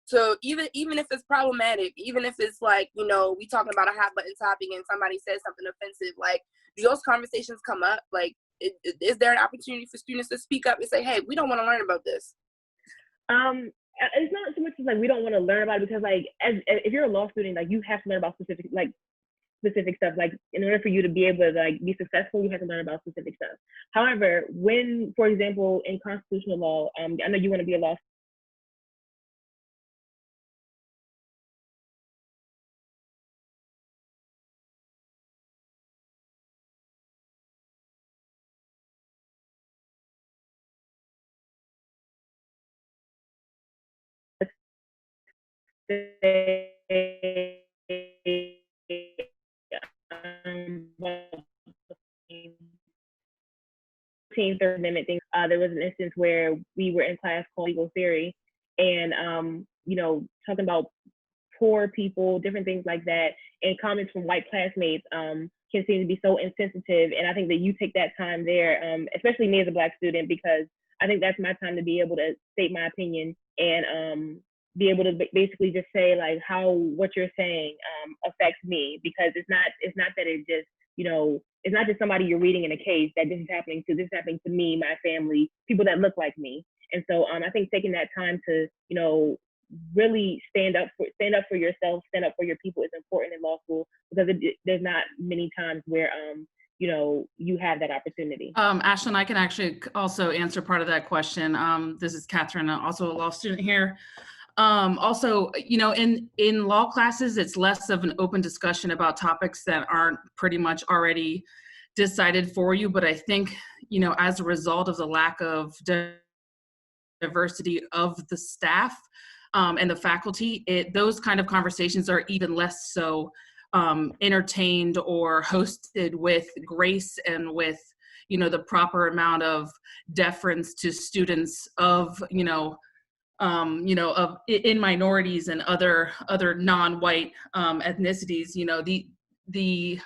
Speaker 1: So even if it's problematic, even if it's like, we talking about a hot button topic and somebody says something offensive, like, do those conversations come up? Like, is there an opportunity for students to speak up and say, hey, we don't want to learn about this?
Speaker 14: It's not so much as like we don't want to learn about it, because like if you're a law student, like you have to learn about specific stuff. Like in order for you to be able to like be successful, you have to learn about specific stuff. However, when, for example, in constitutional law, I know you want to be a law Third Amendment thing. There was an instance where we were in class called legal theory, and talking about poor people, different things like that, and comments from white classmates can seem to be so insensitive. And I think that you take that time there, especially me as a Black student, because I think that's my time to be able to state my opinion and be able to basically just say like how what you're saying affects me, because it's not that it just it's not just somebody you're reading in a case that this is happening to. This is happening to me, my family, people that look like me. And so I think taking that time to really stand up for yourself, stand up for your people is important in law school, because there's not many times where you have that opportunity.
Speaker 13: Ashlyn, I can actually also answer part of that question. This is Catherine, also a law student here. Also, in law classes, it's less of an open discussion about topics that aren't pretty much already decided for you. But I think, as a result of the lack of diversity of the staff and the faculty, those kind of conversations are even less so entertained or hosted with grace and with, the proper amount of deference to students of, in minorities and other non-white ethnicities. The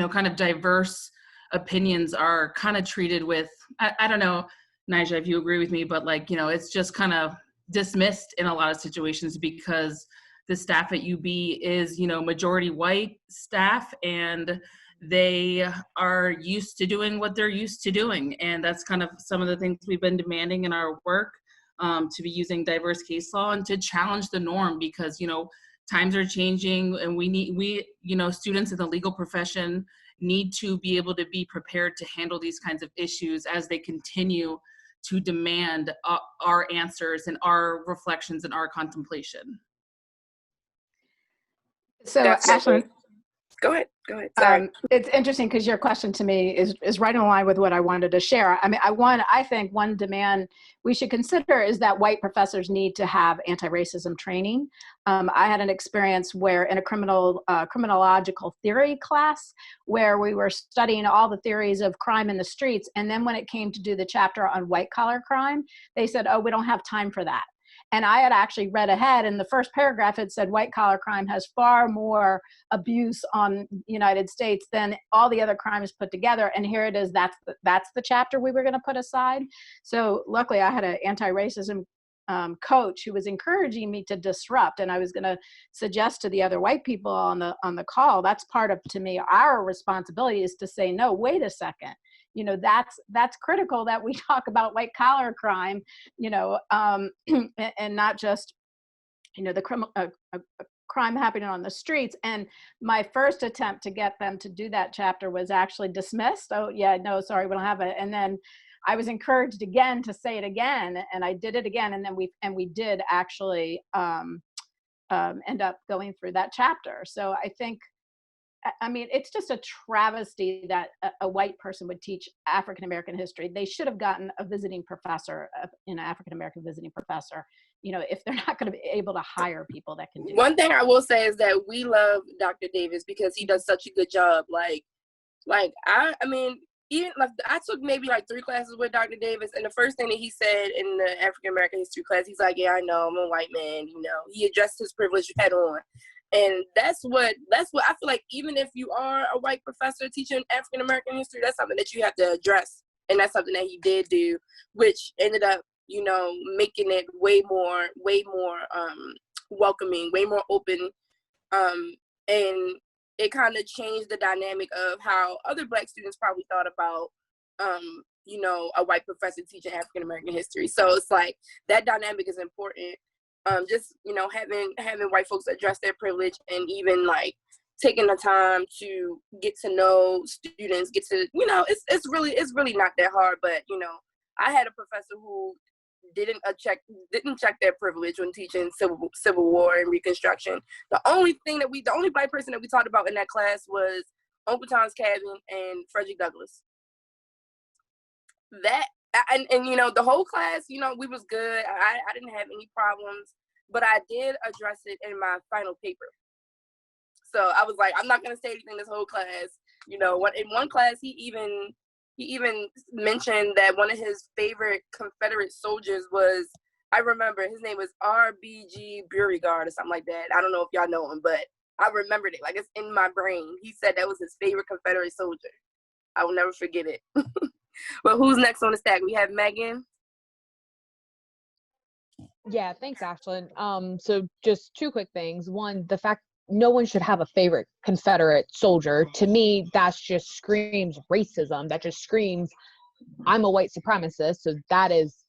Speaker 13: kind of diverse opinions are kind of treated with, I don't know, Nija, if you agree with me, but it's just kind of dismissed in a lot of situations because the staff at UB is, majority white staff, and they are used to doing what they're used to doing. And that's kind of some of the things we've been demanding in our work, to be using diverse case law and to challenge the norm, because, times are changing, and we students in the legal profession need to be able to be prepared to handle these kinds of issues as they continue to demand our answers and our reflections and our contemplation.
Speaker 12: So, Ashlyn,
Speaker 1: Go ahead. Sorry.
Speaker 20: It's interesting because your question to me is right in line with what I wanted to share. I mean, I think one demand we should consider is that white professors need to have anti-racism training. I had an experience where in a criminological theory class where we were studying all the theories of crime in the streets. And then when it came to do the chapter on white collar crime, they said, oh, we don't have time for that. And I had actually read ahead, and the first paragraph had said white collar crime has far more abuse on the United States than all the other crimes put together. And here it is, that's the chapter we were going to put aside. So luckily I had an anti-racism coach who was encouraging me to disrupt, and I was going to suggest to the other white people on the call, that's part of, to me, our responsibility is to say, no, wait a second. You know, that's critical that we talk about white collar crime, you know, and not just, you know, the crime happening on the streets. And my first attempt to get them to do that chapter was actually dismissed. Oh yeah, no, sorry, we don't have it. And then I was encouraged again to say it again, and I did it again. And then we did actually end up going through that chapter. So I think, I mean, it's just a travesty that a white person would teach African-American history. They should have gotten a visiting professor, African-American visiting professor, you know, if they're not going to be able to hire people that can do
Speaker 1: One thing I will say is that we love Dr. Davis because he does such a good job. Like I mean, even like I took maybe like 3 classes with Dr. Davis, and the first thing that he said in the African-American history class, he's like, yeah, I know, I'm a white man, you know. He addressed his privilege head on. And that's what I feel like, even if you are a white professor teaching African-American history, that's something that you have to address. And that's something that he did do, which ended up, you know, making it way more welcoming, way more open. And it kind of changed the dynamic of how other Black students probably thought about, you know, a white professor teaching African-American history. So it's like that dynamic is important. Just, you know, having white folks address their privilege and even like taking the time to get to know students, you know, it's really not that hard. But, you know, I had a professor who didn't check their privilege when teaching Civil War and Reconstruction. The only Black person that we talked about in that class was Uncle Tom's Cabin and Frederick Douglass. That and you know, the whole class, you know, we was good. I didn't have any problems, but I did address it in my final paper. So I was like, I'm not gonna say anything this whole class. You know, in one class he even mentioned that one of his favorite Confederate soldiers was, I remember his name was R.B.G. Beauregard or something like that. I don't know if y'all know him, but I remembered it. Like, it's in my brain. He said that was his favorite Confederate soldier. I will never forget it. But who's next on the stack? We have Megan.
Speaker 17: Yeah, thanks, Ashlyn. So just 2 quick things. One, the fact no one should have a favorite Confederate soldier. To me, that just screams racism. That just screams, I'm a white supremacist. So that is,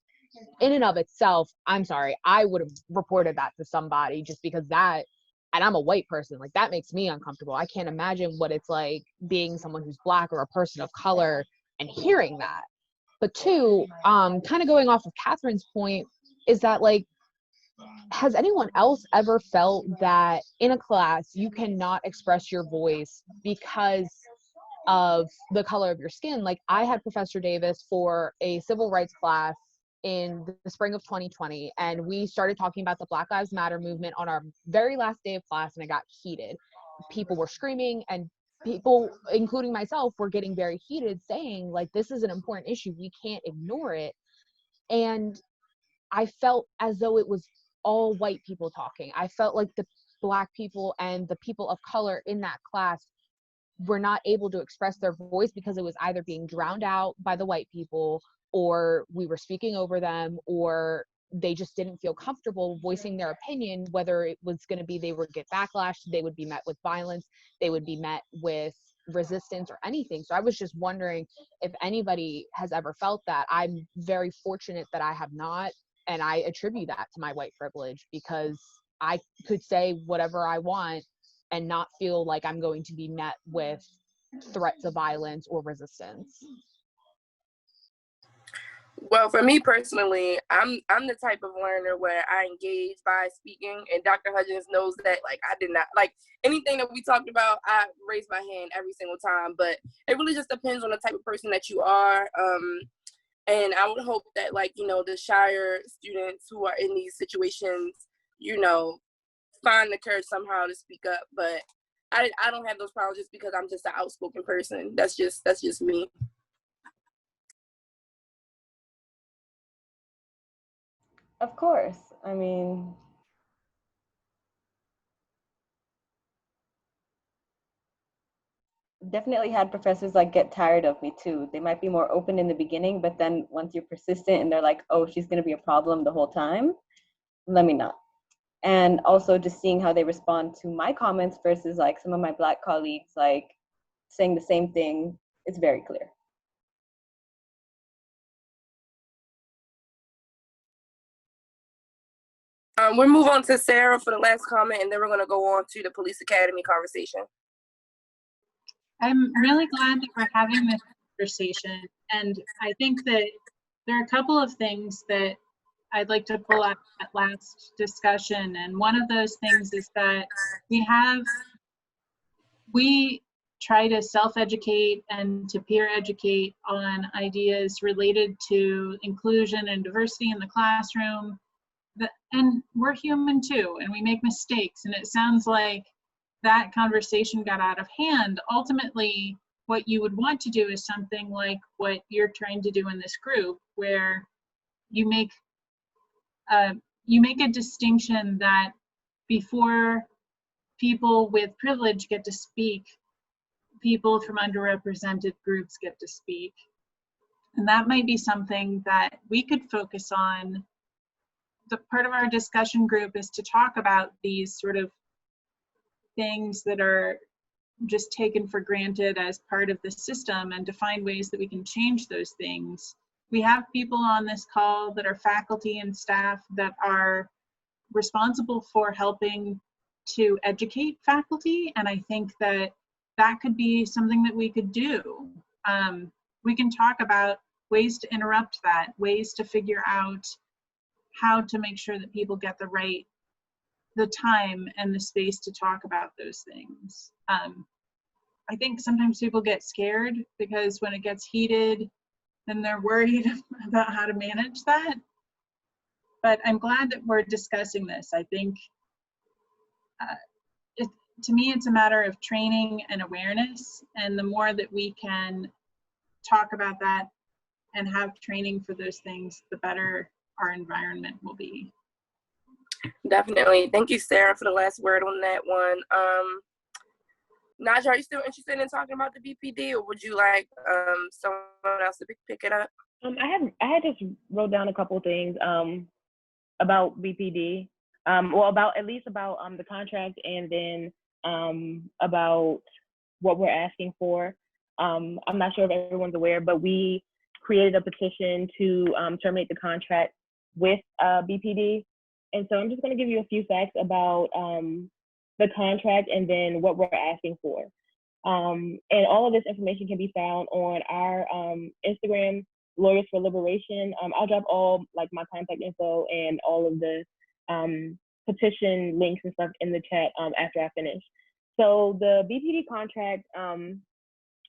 Speaker 17: in and of itself, I'm sorry, I would have reported that to somebody just because that, and I'm a white person, like that makes me uncomfortable. I can't imagine what it's like being someone who's Black or a person of color and hearing that. But 2, kind of going off of Catherine's point, is that like, has anyone else ever felt that in a class you cannot express your voice because of the color of your skin? Like, I had Professor Davis for a civil rights class in the spring of 2020, and we started talking about the Black Lives Matter movement on our very last day of class, and it got heated. People were screaming, and people, including myself, were getting very heated, saying like, this is an important issue, we can't ignore it. And I felt as though it was all white people talking. I felt like the Black people and the people of color in that class were not able to express their voice because it was either being drowned out by the white people, or we were speaking over them, or they just didn't feel comfortable voicing their opinion, whether it was going to be they would get backlash, they would be met with violence, they would be met with resistance or anything. So I was just wondering if anybody has ever felt that. I'm very fortunate that I have not. And I attribute that to my white privilege, because I could say whatever I want and not feel like I'm going to be met with threats of violence or resistance.
Speaker 1: Well, for me personally, I'm the type of learner where I engage by speaking, and Dr. Hudgens knows that. Like, I did not like anything that we talked about. I raised my hand every single time, but it really just depends on the type of person that you are. And I would hope that, like, you know, the shyer students who are in these situations, you know, find the courage somehow to speak up. But I don't have those problems just because I'm just an outspoken person. That's just me.
Speaker 4: Of course. I mean, definitely had professors like get tired of me too. They might be more open in the beginning, but then once you're persistent and they're like, oh, she's going to be a problem the whole time, let me not. And also just seeing how they respond to my comments versus like some of my Black colleagues like saying the same thing, it's very clear.
Speaker 1: We'll move on to Sarah for the last comment, and then we're going to go on to the Police Academy conversation.
Speaker 6: I'm really glad that we're having this conversation. And I think that there are a couple of things that I'd like to pull out that last discussion. And one of those things is that we try to self-educate and to peer educate on ideas related to inclusion and diversity in the classroom. And we're human too, and we make mistakes. And it sounds like that conversation got out of hand. Ultimately, what you would want to do is something like what you're trying to do in this group, where you make a distinction that before people with privilege get to speak, people from underrepresented groups get to speak. And that might be something that we could focus on. The part of our discussion group is to talk about these sort of things that are just taken for granted as part of the system and to find ways that we can change those things. We have people on this call that are faculty and staff that are responsible for helping to educate faculty, and I think that that could be something that we could do. We can talk about ways to interrupt that, ways to figure out how to make sure that people get the time and the space to talk about those things. I think sometimes people get scared because when it gets heated, then they're worried about how to manage that. But I'm glad that we're discussing this. I think to me, it's a matter of training and awareness. And the more that we can talk about that and have training for those things, the better our environment will be.
Speaker 1: Definitely. Thank you, Sarah, for the last word on that one. Naja, are you still interested in talking about the BPD, or would you like someone else to pick it up?
Speaker 14: I had just wrote down a couple of things about BPD. About the contract, and then about what we're asking for. I'm not sure if everyone's aware, but we created a petition to terminate the contract with BPD. And so I'm just going to give you a few facts about the contract and then what we're asking for. And all of this information can be found on our Instagram, Lawyers for Liberation. I'll drop all like my contact info and all of the petition links and stuff in the chat after I finish. So the BPD contract,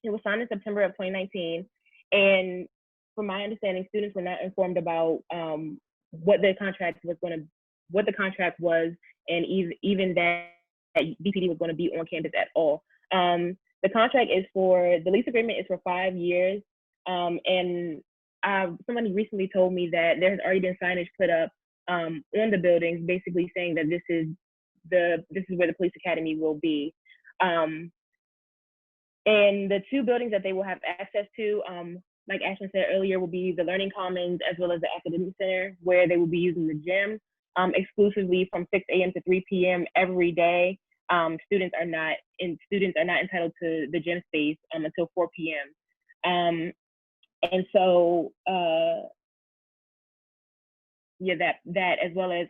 Speaker 14: it was signed in September of 2019. And from my understanding, students were not informed about what the contract was, and even that BPD was going to be on campus at all. The contract is the lease agreement is for 5 years. And somebody recently told me that there has already been signage put up on the buildings, basically saying that this is where the police academy will be. And the two buildings that they will have access to, like Ashlyn said earlier, will be the Learning Commons as well as the Academic Center, where they will be using the gym exclusively from 6 a.m. to 3 p.m. every day. Students are not entitled to the gym space until 4 p.m. And so, that as well as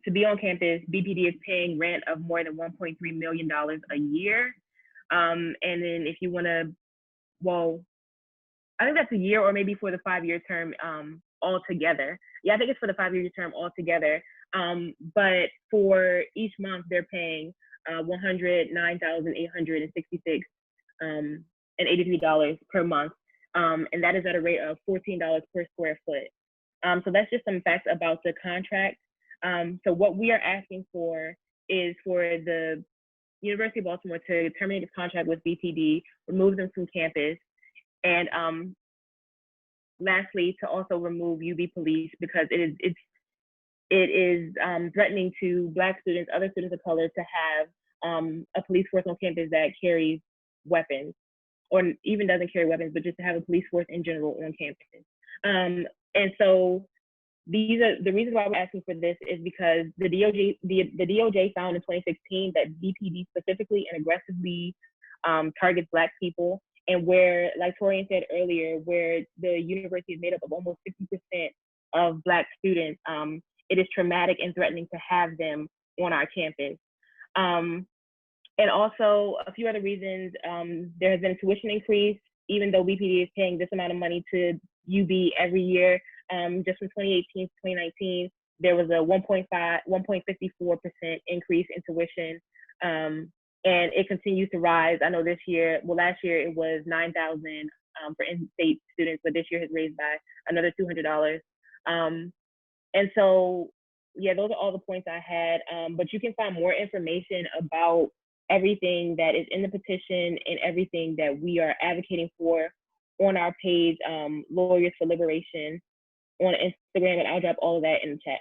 Speaker 14: to be on campus, BPD is paying rent of more than $1.3 million a year. And then if you want to, I think that's a year or maybe for the 5-year term, altogether. Yeah, I think it's for the 5-year term altogether. But for each month, they're paying $109,866 and $83 per month, and that is at a rate of $14 per square foot. So that's just some facts about the contract. So what we are asking for is for the University of Baltimore to terminate its contract with BPD, remove them from campus, and lastly, to also remove UB Police, because it is threatening to Black students, other students of color, to have a police force on campus that carries weapons, or even doesn't carry weapons, but just to have a police force in general on campus. And so these are the reasons why we're asking for this, is because the DOJ found in 2016 that BPD specifically and aggressively targets Black people, and where, like Torian said earlier, where the university is made up of almost 50% of Black students, it is traumatic and threatening to have them on our campus. And also a few other reasons, there has been a tuition increase, even though BPD is paying this amount of money to UB every year. Just from 2018 to 2019, there was a 1.54% increase in tuition, and it continues to rise. I know this year, well, last year it was $9,000 for in-state students, but this year has raised by another $200. And so, yeah, those are all the points I had. But you can find more information about everything that is in the petition and everything that we are advocating for on our page, Lawyers for Liberation, on Instagram, and I'll drop all of that in the chat.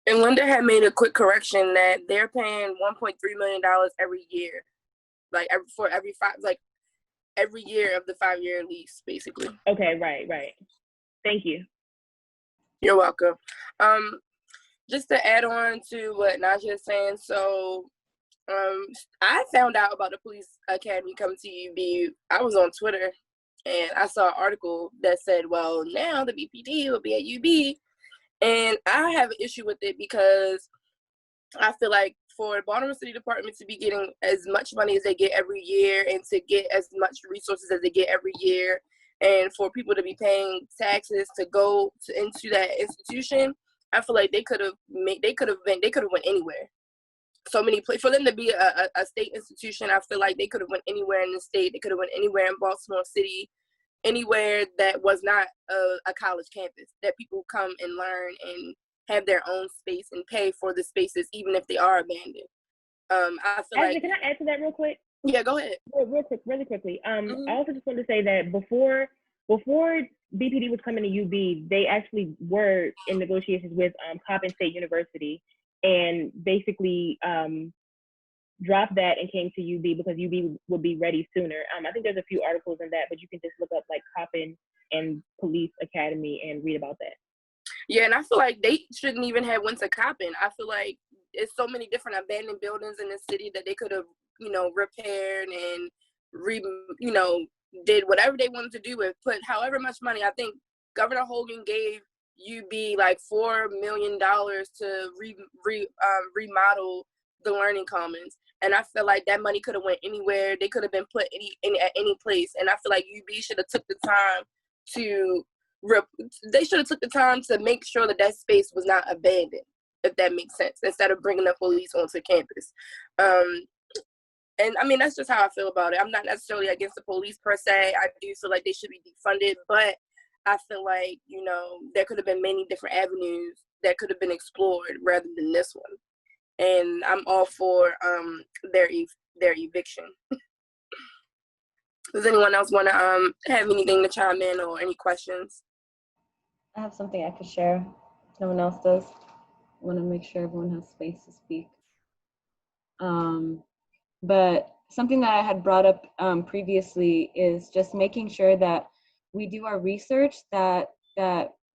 Speaker 1: And Linda had made a quick correction that they're paying $1.3 million every year, like every year of the 5-year lease, basically.
Speaker 14: Okay, right. Thank you.
Speaker 1: You're welcome. Just to add on to what Naja is saying, so I found out about the police academy coming to UB. I was on Twitter and I saw an article that said, well, now the BPD will be at UB. And I have an issue with it because I feel like for the Baltimore City Department to be getting as much money as they get every year and to get as much resources as they get every year, and for people to be paying taxes to go into that institution, I feel like they could have went anywhere. So many places for them to be a state institution. I feel like they could have went anywhere in the state. They could have went anywhere in Baltimore City, anywhere that was not a college campus, that people come and learn and have their own space and pay for the spaces, even if they are abandoned. I feel like.
Speaker 14: Can I add to that real quick?
Speaker 1: Yeah, go ahead.
Speaker 14: Really quickly. I also just wanted to say that before BPD was coming to UB, they actually were in negotiations with Coppin State University, and basically dropped that and came to UB because UB would be ready sooner. I think there's a few articles in that, but you can just look up like Coppin and Police Academy and read about that.
Speaker 1: Yeah, and I feel like they shouldn't even have went to Coppin. I feel like it's so many different abandoned buildings in the city that they could have, repaired and did whatever they wanted to do with, put however much money. I think Governor Hogan gave UB like $4 million to remodel the Learning Commons, and I feel like that money could have went anywhere. They could have been put at any place, and I feel like UB should have took the time to make sure that space was not abandoned, if that makes sense, instead of bringing the police onto campus. And I mean, that's just how I feel about it. I'm not necessarily against the police per se. I do feel like they should be defunded, but I feel like, there could have been many different avenues that could have been explored rather than this one. And I'm all for their eviction. Does anyone else want to have anything to chime in or any questions?
Speaker 4: I have something I could share. If no one else does. I want to make sure everyone has space to speak. But something that I had brought up previously is just making sure that we do our research, that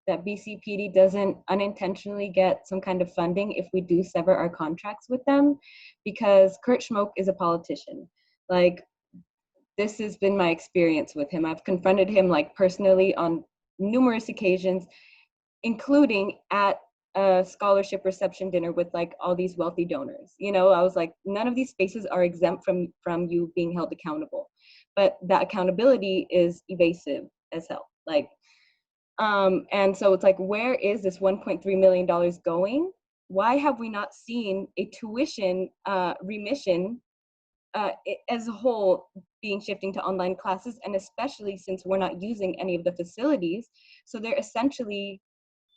Speaker 4: BCPD doesn't unintentionally get some kind of funding if we do sever our contracts with them, because Kurt Schmoke is a politician. Like, this has been my experience with him. I've confronted him personally on numerous occasions, including at a scholarship reception dinner with all these wealthy donors. I was like, none of these spaces are exempt from you being held accountable, but that accountability is evasive as hell. And so it's like, where is this $1.3 million going? Why have we not seen a tuition remission as a whole being shifting to online classes, and especially since we're not using any of the facilities, so they're essentially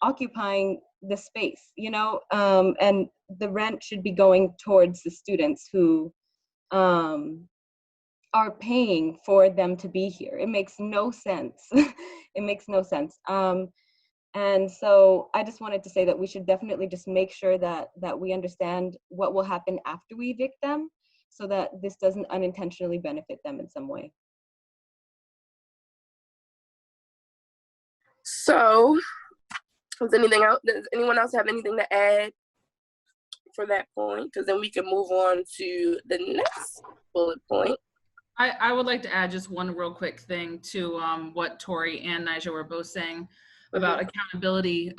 Speaker 4: occupying the space, you know, and the rent should be going towards the students who are paying for them to be here. It makes no sense. It makes no sense. And so I just wanted to say that we should definitely just make sure that we understand what will happen after we evict them, so that this doesn't unintentionally benefit them in some way.
Speaker 1: So, does anyone else have anything to add for that point? Because then we can move on to the next bullet point.
Speaker 13: I would like to add just one real quick thing to what Tori and Nigel were both saying about accountability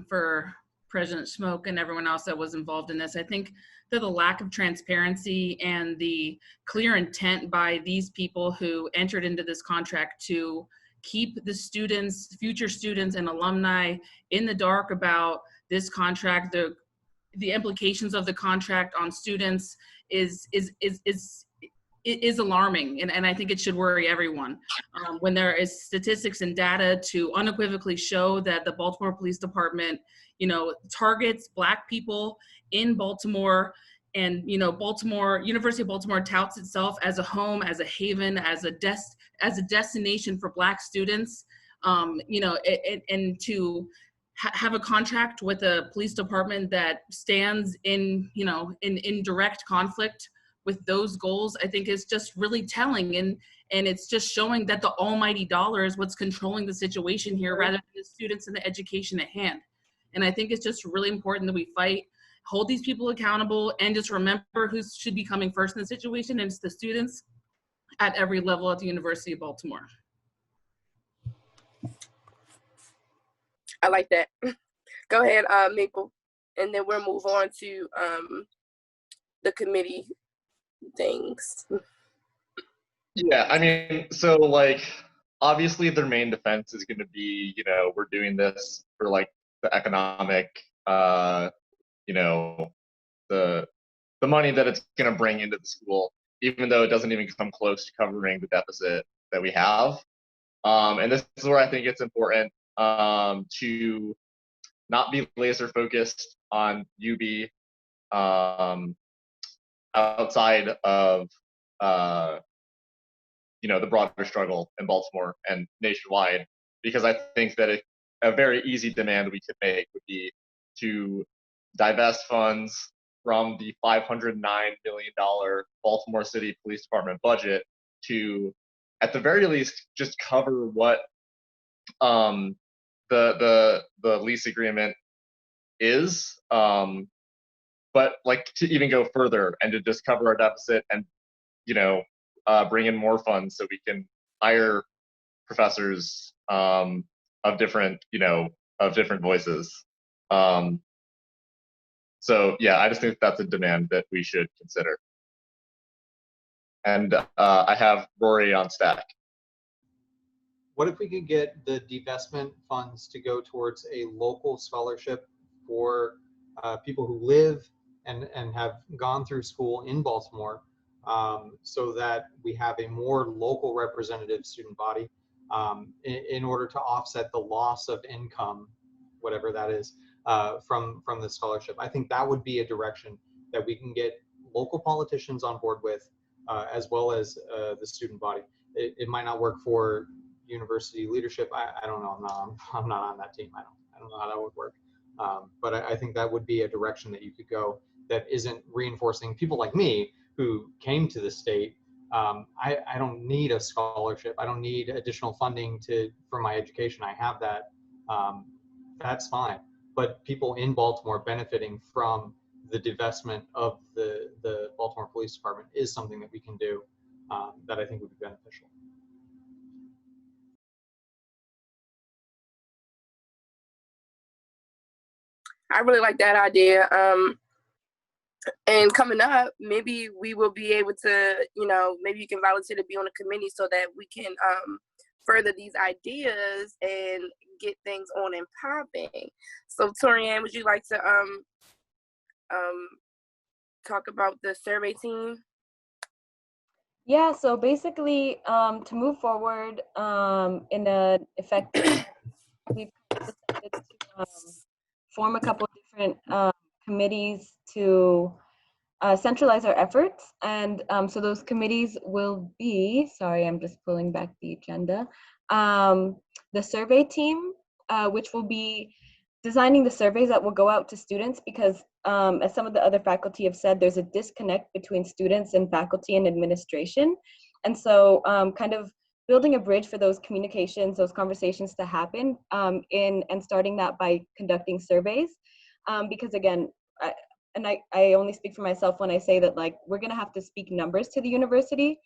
Speaker 13: for President Smoke and everyone else that was involved in this. I think that the lack of transparency and the clear intent by these people who entered into this contract to keep the students, future students and alumni in the dark about this contract, the implications of the contract on students is alarming, and I think it should worry everyone. When there is statistics and data to unequivocally show that the Baltimore Police Department, you know, targets Black people in Baltimore, and you know, University of Baltimore touts itself as a home, as a haven, as a destination for Black students, you know, and to have a contract with a police department that stands in, you know, in direct conflict with those goals, I think is just really telling, and it's just showing that the almighty dollar is what's controlling the situation here rather than the students and the education at hand. And I think it's just really important that we fight, hold these people accountable, and just remember who should be coming first in the situation, and it's the students at every level at the University of Baltimore.
Speaker 1: I like that. Go ahead, Maple, and then we'll move on to the committee things.
Speaker 3: Yeah, I mean, so like, obviously their main defense is going to be, you know, we're doing this for like the economic, you know, the money that it's going to bring into the school, even though it doesn't even come close to covering the deficit that we have. And this is where I think it's important to not be laser focused on UB outside of you know, the broader struggle in Baltimore and nationwide, because I think that a very easy demand we could make would be to divest funds from the $509 million Baltimore City Police Department budget to, at the very least, just cover what the lease agreement is, but like to even go further and to just cover our deficit and, you know, bring in more funds so we can hire professors of different, you know, of different voices. So yeah, I just think that's a demand that we should consider. And I have Rory on stack.
Speaker 16: What if we could get the divestment funds to go towards a local scholarship for people who live and have gone through school in Baltimore, so that we have a more local representative student body in order to offset the loss of income, whatever that is, from the scholarship. I think that would be a direction that we can get local politicians on board with, as well as the student body. It might not work for university leadership. I don't know. I'm not on that team. I don't know how that would work. But I think that would be a direction that you could go that isn't reinforcing people like me who came to the state. I don't need a scholarship. I don't need additional funding for my education. I have that. That's fine. But people in Baltimore benefiting from the divestment of the Baltimore Police Department is something that we can do that I think would be beneficial.
Speaker 1: I really like that idea. And coming up, maybe we will be able to, you know, maybe you can volunteer to be on a committee so that we can further these ideas and get things on and popping. So Torianne, would you like to talk about the survey team?
Speaker 4: Yeah, so basically, to move forward in an effective, we've decided to form a couple different committees to centralize our efforts. And so those committees will be, sorry, I'm just pulling back the agenda, the survey team, which will be designing the surveys that will go out to students, because as some of the other faculty have said, there's a disconnect between students and faculty and administration. And so kind of building a bridge for those communications, those conversations to happen and starting that by conducting surveys. Because again, I only speak for myself when I say that, like, we're gonna have to speak numbers to the university.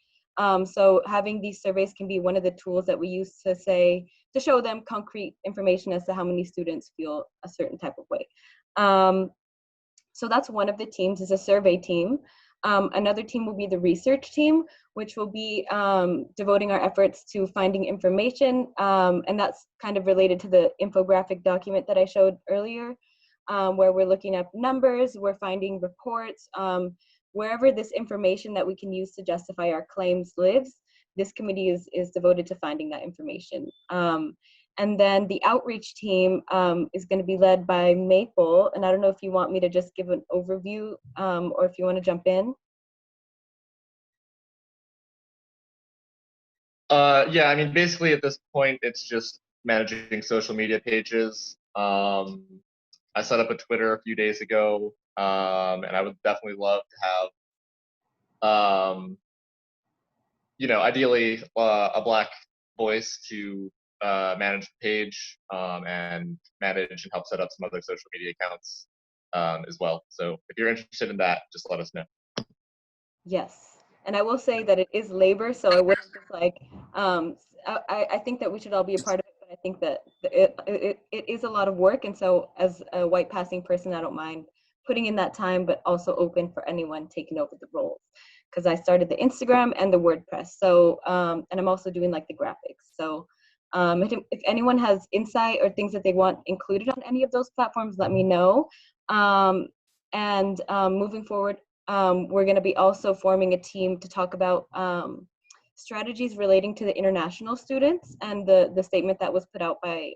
Speaker 4: So having these surveys can be one of the tools that we use to show them concrete information as to how many students feel a certain type of way. So that's one of the teams, is a survey team. Another team will be the research team, which will be devoting our efforts to finding information. And that's kind of related to the infographic document that I showed earlier, where we're looking at numbers, we're finding reports, wherever this information that we can use to justify our claims lives. This committee is devoted to finding that information. And then the outreach team is going to be led by Maple. And I don't know if you want me to just give an overview or if you want to jump in.
Speaker 3: Yeah, I mean, basically at this point, it's just managing social media pages. I set up a Twitter a few days ago, and I would definitely love to have, ideally a Black voice to manage the page and manage and help set up some other social media accounts as well. So if you're interested in that, just let us know.
Speaker 4: Yes, and I will say that it is labor, so I wouldn't just like, I think that we should all be a part of it, but I think that it is a lot of work, and so as a white passing person, I don't mind putting in that time, but also open for anyone taking over the roles. Because I started the Instagram and the WordPress, so, and I'm also doing like the graphics. So if anyone has insight or things that they want included on any of those platforms, let me know. And moving forward, we're going to be also forming a team to talk about strategies relating to the international students and the statement that was put out by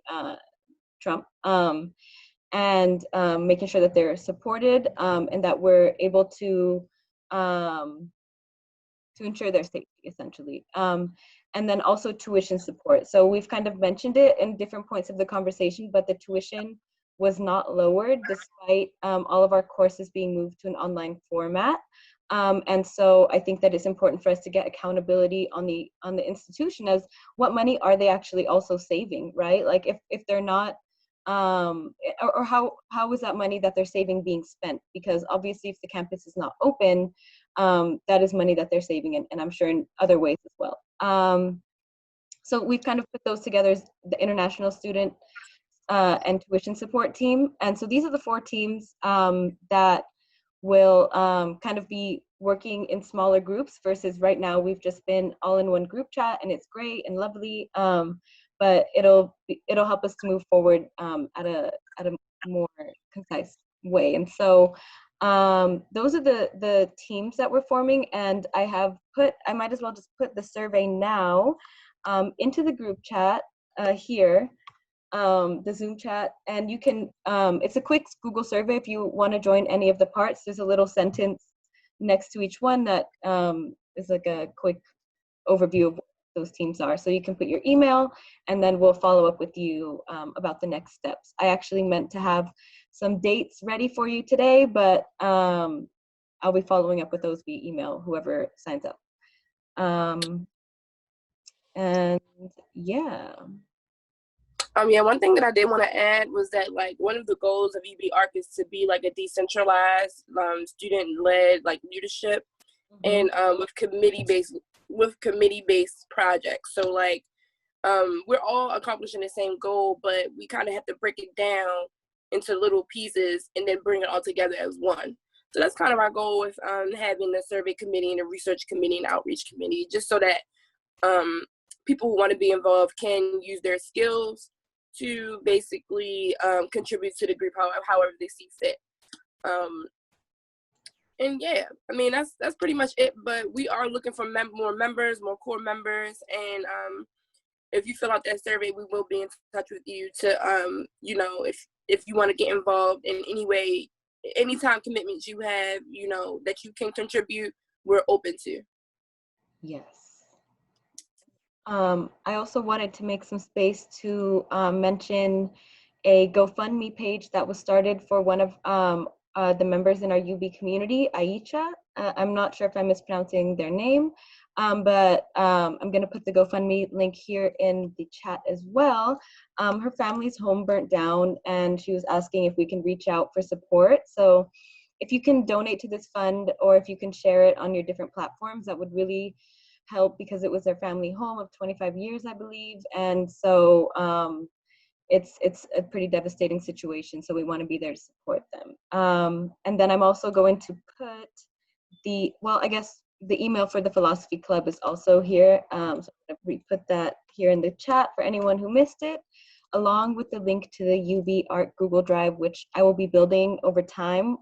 Speaker 4: Trump, and making sure that they're supported and that we're able to ensure their safety, essentially. And then also tuition support. So we've kind of mentioned it in different points of the conversation, but the tuition was not lowered despite all of our courses being moved to an online format. And so I think that it's important for us to get accountability on the institution as what money are they actually also saving, right? Like if they're not, or how is that money that they're saving being spent? Because obviously if the campus is not open, that is money that they're saving, and I'm sure in other ways as well. So we've kind of put those together as the international student and tuition support team. And so these are the 4 teams that will kind of be working in smaller groups versus right now we've just been all in one group chat, and it's great and lovely. But it'll help us to move forward at a more concise way. And so those are the teams that we're forming, and I might as well just put the survey now into the group chat here, the Zoom chat, and you can, it's a quick Google survey. If you want to join any of the parts, there's a little sentence next to each one that is like a quick overview of what those teams are. So you can put your email, and then we'll follow up with you about the next steps. I actually meant to have some dates ready for you today, but I'll be following up with those via email, whoever signs up. And yeah.
Speaker 1: Yeah, one thing that I did want to add was that, like, one of the goals of UB-ARC is to be like a decentralized, student-led like leadership, and with committee-based projects. So like, we're all accomplishing the same goal, but we kind of have to break it down into little pieces and then bring it all together as one. So that's kind of our goal with having the survey committee and the research committee and outreach committee, just so that people who want to be involved can use their skills to basically contribute to the group however they see fit. And yeah, I mean, that's pretty much it. But we are looking for more members, more core members. And if you fill out that survey, we will be in touch with you to, you know, if you want to get involved in any way, anytime commitments you have, you know, that you can contribute, we're open to.
Speaker 4: Yes. I also wanted to make some space to mention a GoFundMe page that was started for one of the members in our UB community, Aisha. I'm not sure if I'm mispronouncing their name, but I'm going to put the GoFundMe link here in the chat as well. Her family's home burnt down, and she was asking if we can reach out for support. So if you can donate to this fund, or if you can share it on your different platforms, that would really help, because it was their family home of 25 years, I believe. And so it's a pretty devastating situation. So we want to be there to support them. And then I'm also going to put I guess the email for the Philosophy Club is also here. So I'm going to put that here in the chat for anyone who missed it, along with the link to the UB Art Google Drive, which I will be building over time.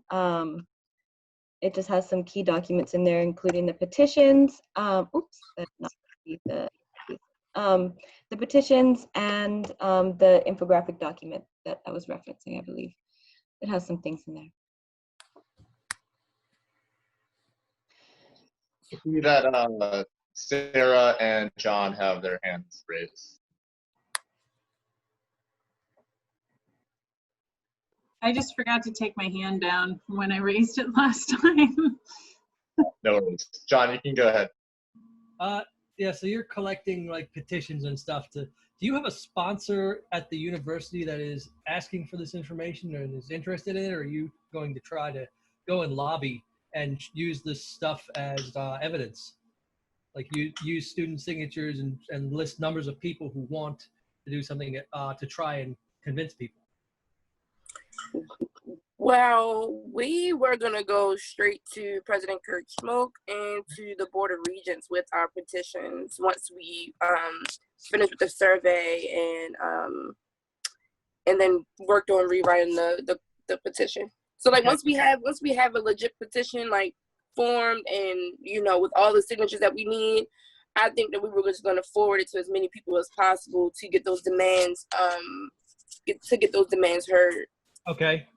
Speaker 4: It just has some key documents in there, including the petitions. Oops, that's not the petitions and the infographic document that I was referencing, I believe. It has some things in there.
Speaker 3: I see that Sarah and John have their hands raised.
Speaker 6: I just forgot to take my hand down from when I raised it last time.
Speaker 3: No worries. John, you can go ahead.
Speaker 21: Yeah, so you're collecting like petitions and stuff. Do you have a sponsor at the university that is asking for this information and is interested in it, or are you going to try to go and lobby and use this stuff as evidence? Like you use student signatures and list numbers of people who want to do something to try and convince people.
Speaker 1: Well, we were going to go straight to President Kirk Smoke and to the Board of Regents with our petitions once we finished with the survey and then worked on rewriting the petition. So like once we have a legit petition like formed and, you know, with all the signatures that we need, I think that we were just going to forward it to as many people as possible to get those demands heard.
Speaker 21: Okay.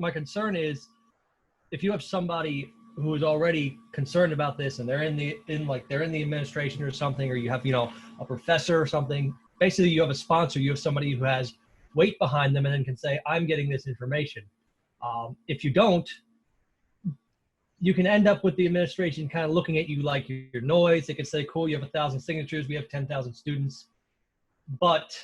Speaker 21: My concern is if you have somebody who is already concerned about this and they're in the administration or something, or you have, you know, a professor or something, basically you have a sponsor, you have somebody who has weight behind them and then can say, I'm getting this information. If you don't, you can end up with the administration kind of looking at you like you're noise. They could say, cool, you have 1,000 signatures, we have 10,000 students. But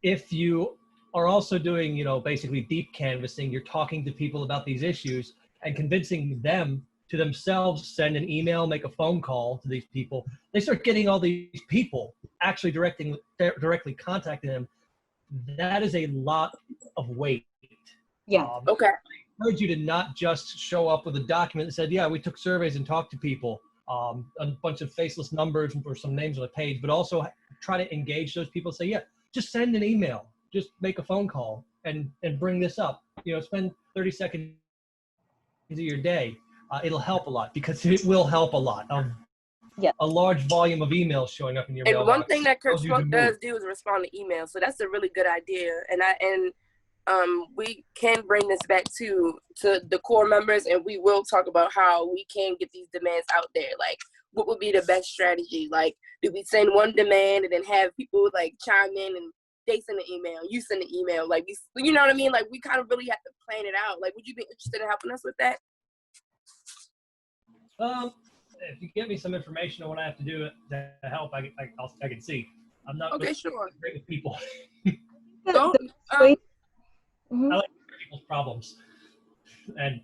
Speaker 21: if you are also doing, you know, basically deep canvassing, you're talking to people about these issues and convincing them to themselves send an email, make a phone call to these people. They start getting all these people actually directly contacting them. That is a lot of weight.
Speaker 4: Yeah.
Speaker 1: Okay.
Speaker 21: I urge you to not just show up with a document that said, yeah, we took surveys and talked to people, a bunch of faceless numbers or some names on a page, but also try to engage those people. Say, yeah, just send an email, just make a phone call and bring this up. You know, spend 30 seconds of your day. It'll help a lot, because it will help a lot. A large volume of emails showing up in your mailbox.
Speaker 1: And one thing that Kirk Smoke does do is respond to emails, so that's a really good idea. And we can bring this back to the core members, and we will talk about how we can get these demands out there. Like, what would be the best strategy? Like, do we send one demand and then have people like chime in and they send an email, you send an email? Like, you know what I mean? Like, we kind of really have to plan it out. Like, would you be interested in helping us with that?
Speaker 21: If you give me some information on what I have to do to help, I can see. I'm not
Speaker 1: okay, sure.
Speaker 21: great with people.
Speaker 1: I
Speaker 21: like people's problems and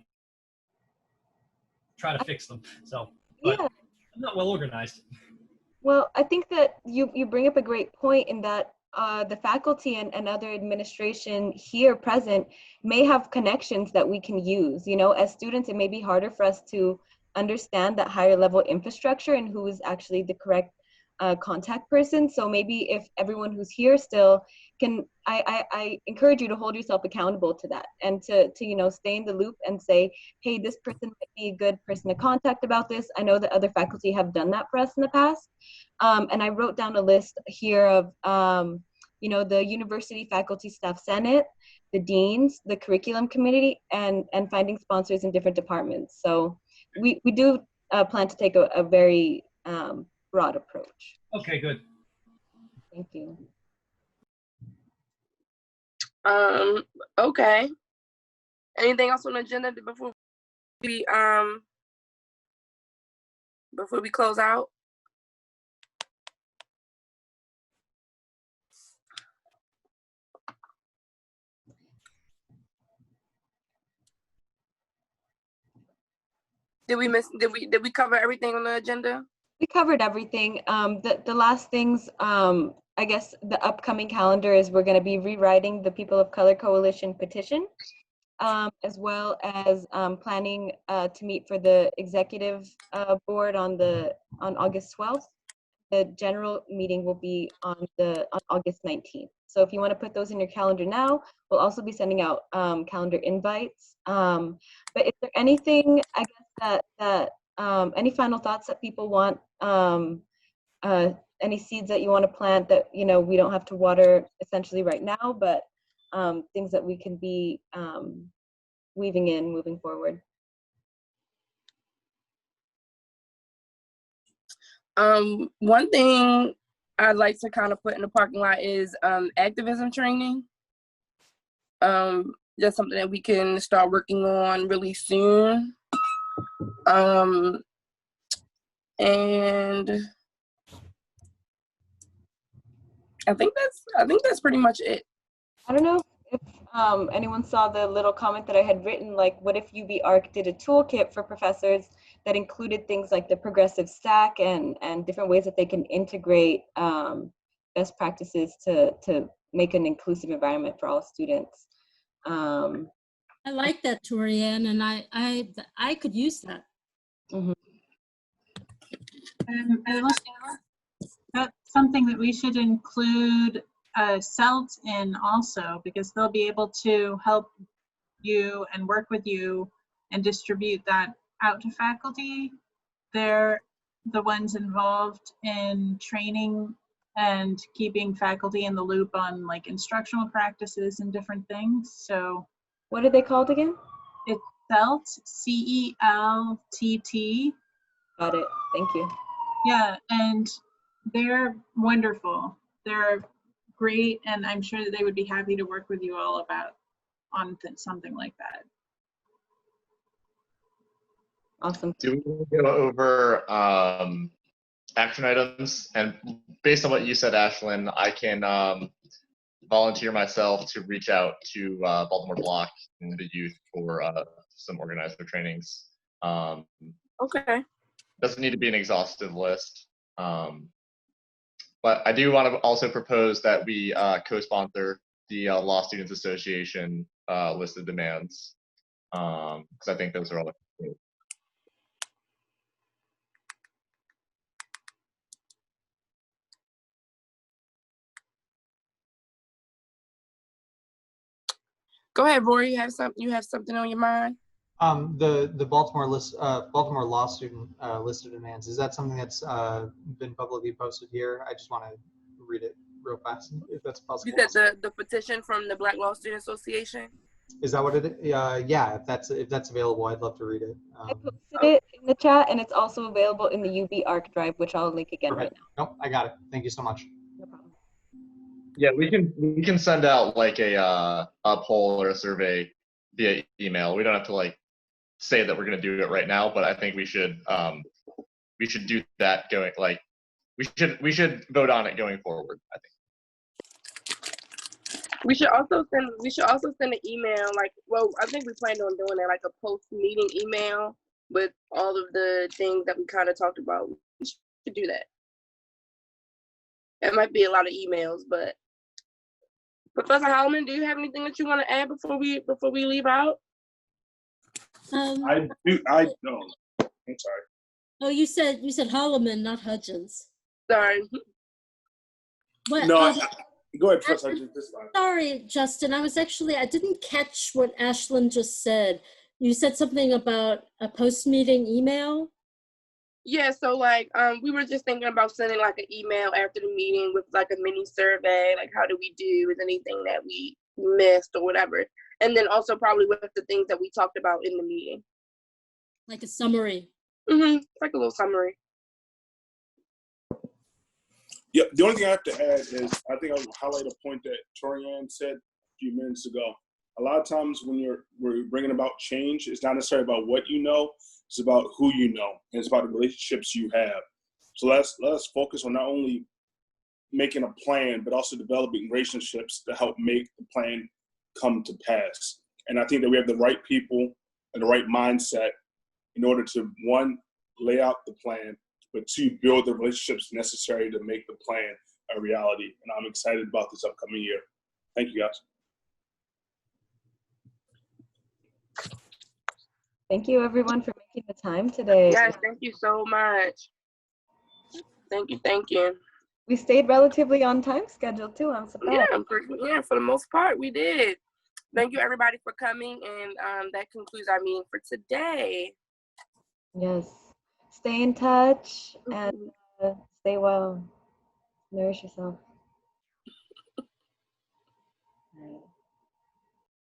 Speaker 21: try to fix them. So, but yeah. I'm not well organized.
Speaker 4: Well, I think that you bring up a great point in that the faculty and other administration here present may have connections that we can use. You know, as students, it may be harder for us to understand that higher level infrastructure and who is actually the correct contact person. So maybe if everyone who's here still can, I encourage you to hold yourself accountable to that, and to stay in the loop and say, hey, this person might be a good person to contact about this. I know that other faculty have done that for us in the past. And I wrote down a list here of, the University Faculty Staff Senate, the deans, the curriculum committee, and finding sponsors in different departments. So we do plan to take a very broad approach.
Speaker 21: Okay, good.
Speaker 4: Thank you.
Speaker 1: Okay. Anything else on the agenda before we close out? Did we cover everything on the agenda?
Speaker 4: We covered everything. The last things, I guess the upcoming calendar is we're going to be rewriting the People of Color Coalition petition, as well as planning to meet for the executive board on August 12th. The general meeting will be on August 19th. So if you want to put those in your calendar now, we'll also be sending out calendar invites. But is there anything, I guess, that any final thoughts that people want, any seeds that you want to plant that, we don't have to water essentially right now, but things that we can be weaving in moving forward?
Speaker 1: One thing I'd like to kind of put in the parking lot is activism training. That's something that we can start working on really soon. And I think that's pretty much it.
Speaker 4: I don't know if anyone saw the little comment that I had written, like, what if UB ARC did a toolkit for professors that included things like the progressive stack and different ways that they can integrate best practices to make an inclusive environment for all students.
Speaker 8: I like that, Torianne, and I could use that.
Speaker 4: Mm-hmm.
Speaker 6: That's something that we should include CELT in also, because they'll be able to help you and work with you and distribute that out to faculty. They're the ones involved in training and keeping faculty in the loop on like instructional practices and different things. So
Speaker 4: what are they called again?
Speaker 6: It's CELT, CELTT.
Speaker 4: Got it. Thank you.
Speaker 6: Yeah, and they're wonderful. They're great, and I'm sure that they would be happy to work with you all on something like that.
Speaker 4: Awesome.
Speaker 3: Do we go over action items? And based on what you said, Ashlyn, I can volunteer myself to reach out to Baltimore Block and the youth for some organizer trainings.
Speaker 1: Okay.
Speaker 3: Doesn't need to be an exhaustive list. But I do want to also propose that we co-sponsor the Law Students Association list of demands, because I think those are all great.
Speaker 1: Go ahead, Rory. You have something on your mind?
Speaker 16: The Baltimore Law Student list of demands, is that something that's been publicly posted here? I just want to read it real fast, if that's possible.
Speaker 1: You said the petition from the Black Law Student Association?
Speaker 16: Is that what it is? Yeah, if that's available, I'd love to read it.
Speaker 4: I posted it in the chat, and it's also available in the UB ARC drive, which I'll link again right now.
Speaker 16: Nope, I got it. Thank you so much.
Speaker 4: No problem.
Speaker 3: Yeah, we can send out like a poll or a survey via email. We don't have to like say that we're going to do it right now, but I think we should do that going, like we should vote on it going forward, I think.
Speaker 1: We should also send an email, like, well, I think we planned on doing it, like a post-meeting email with all of the things that we kind of talked about. We should do that. It might be a lot of emails, but Professor Holloman, do you have anything that you want to add before we leave out?
Speaker 7: I don't. I'm sorry.
Speaker 8: Oh, you said Holloman, not Hudgens.
Speaker 1: Sorry.
Speaker 8: What,
Speaker 7: No, go ahead, Professor.
Speaker 8: Sorry, Justin. I didn't catch what Ashlyn just said. You said something about a post-meeting email?
Speaker 1: Yeah, so like we were just thinking about sending like an email after the meeting with like a mini survey, like how do we do, is anything that we missed or whatever. And then also probably with the things that we talked about in the meeting.
Speaker 8: Like a summary.
Speaker 1: Mm-hmm. Like a little summary.
Speaker 7: Yeah, the only thing I have to add is I think I'll highlight a point that Torianne said a few minutes ago. A lot of times when we're bringing about change, it's not necessarily about what you know, it's about who you know, and it's about the relationships you have. So let us focus on not only making a plan, but also developing relationships to help make the plan come to pass. And I think that we have the right people and the right mindset in order to, one, lay out the plan, but two, build the relationships necessary to make the plan a reality. And I'm excited about this upcoming year. Thank you, guys.
Speaker 4: Thank you, everyone, for making the time today.
Speaker 1: Yes, thank you so much. Thank you, thank you.
Speaker 4: We stayed relatively on time schedule, too. I'm surprised.
Speaker 1: Yeah, for the most part, we did. Thank you, everybody, for coming. And that concludes our meeting for today.
Speaker 4: Yes. Stay in touch and stay well. Nourish yourself.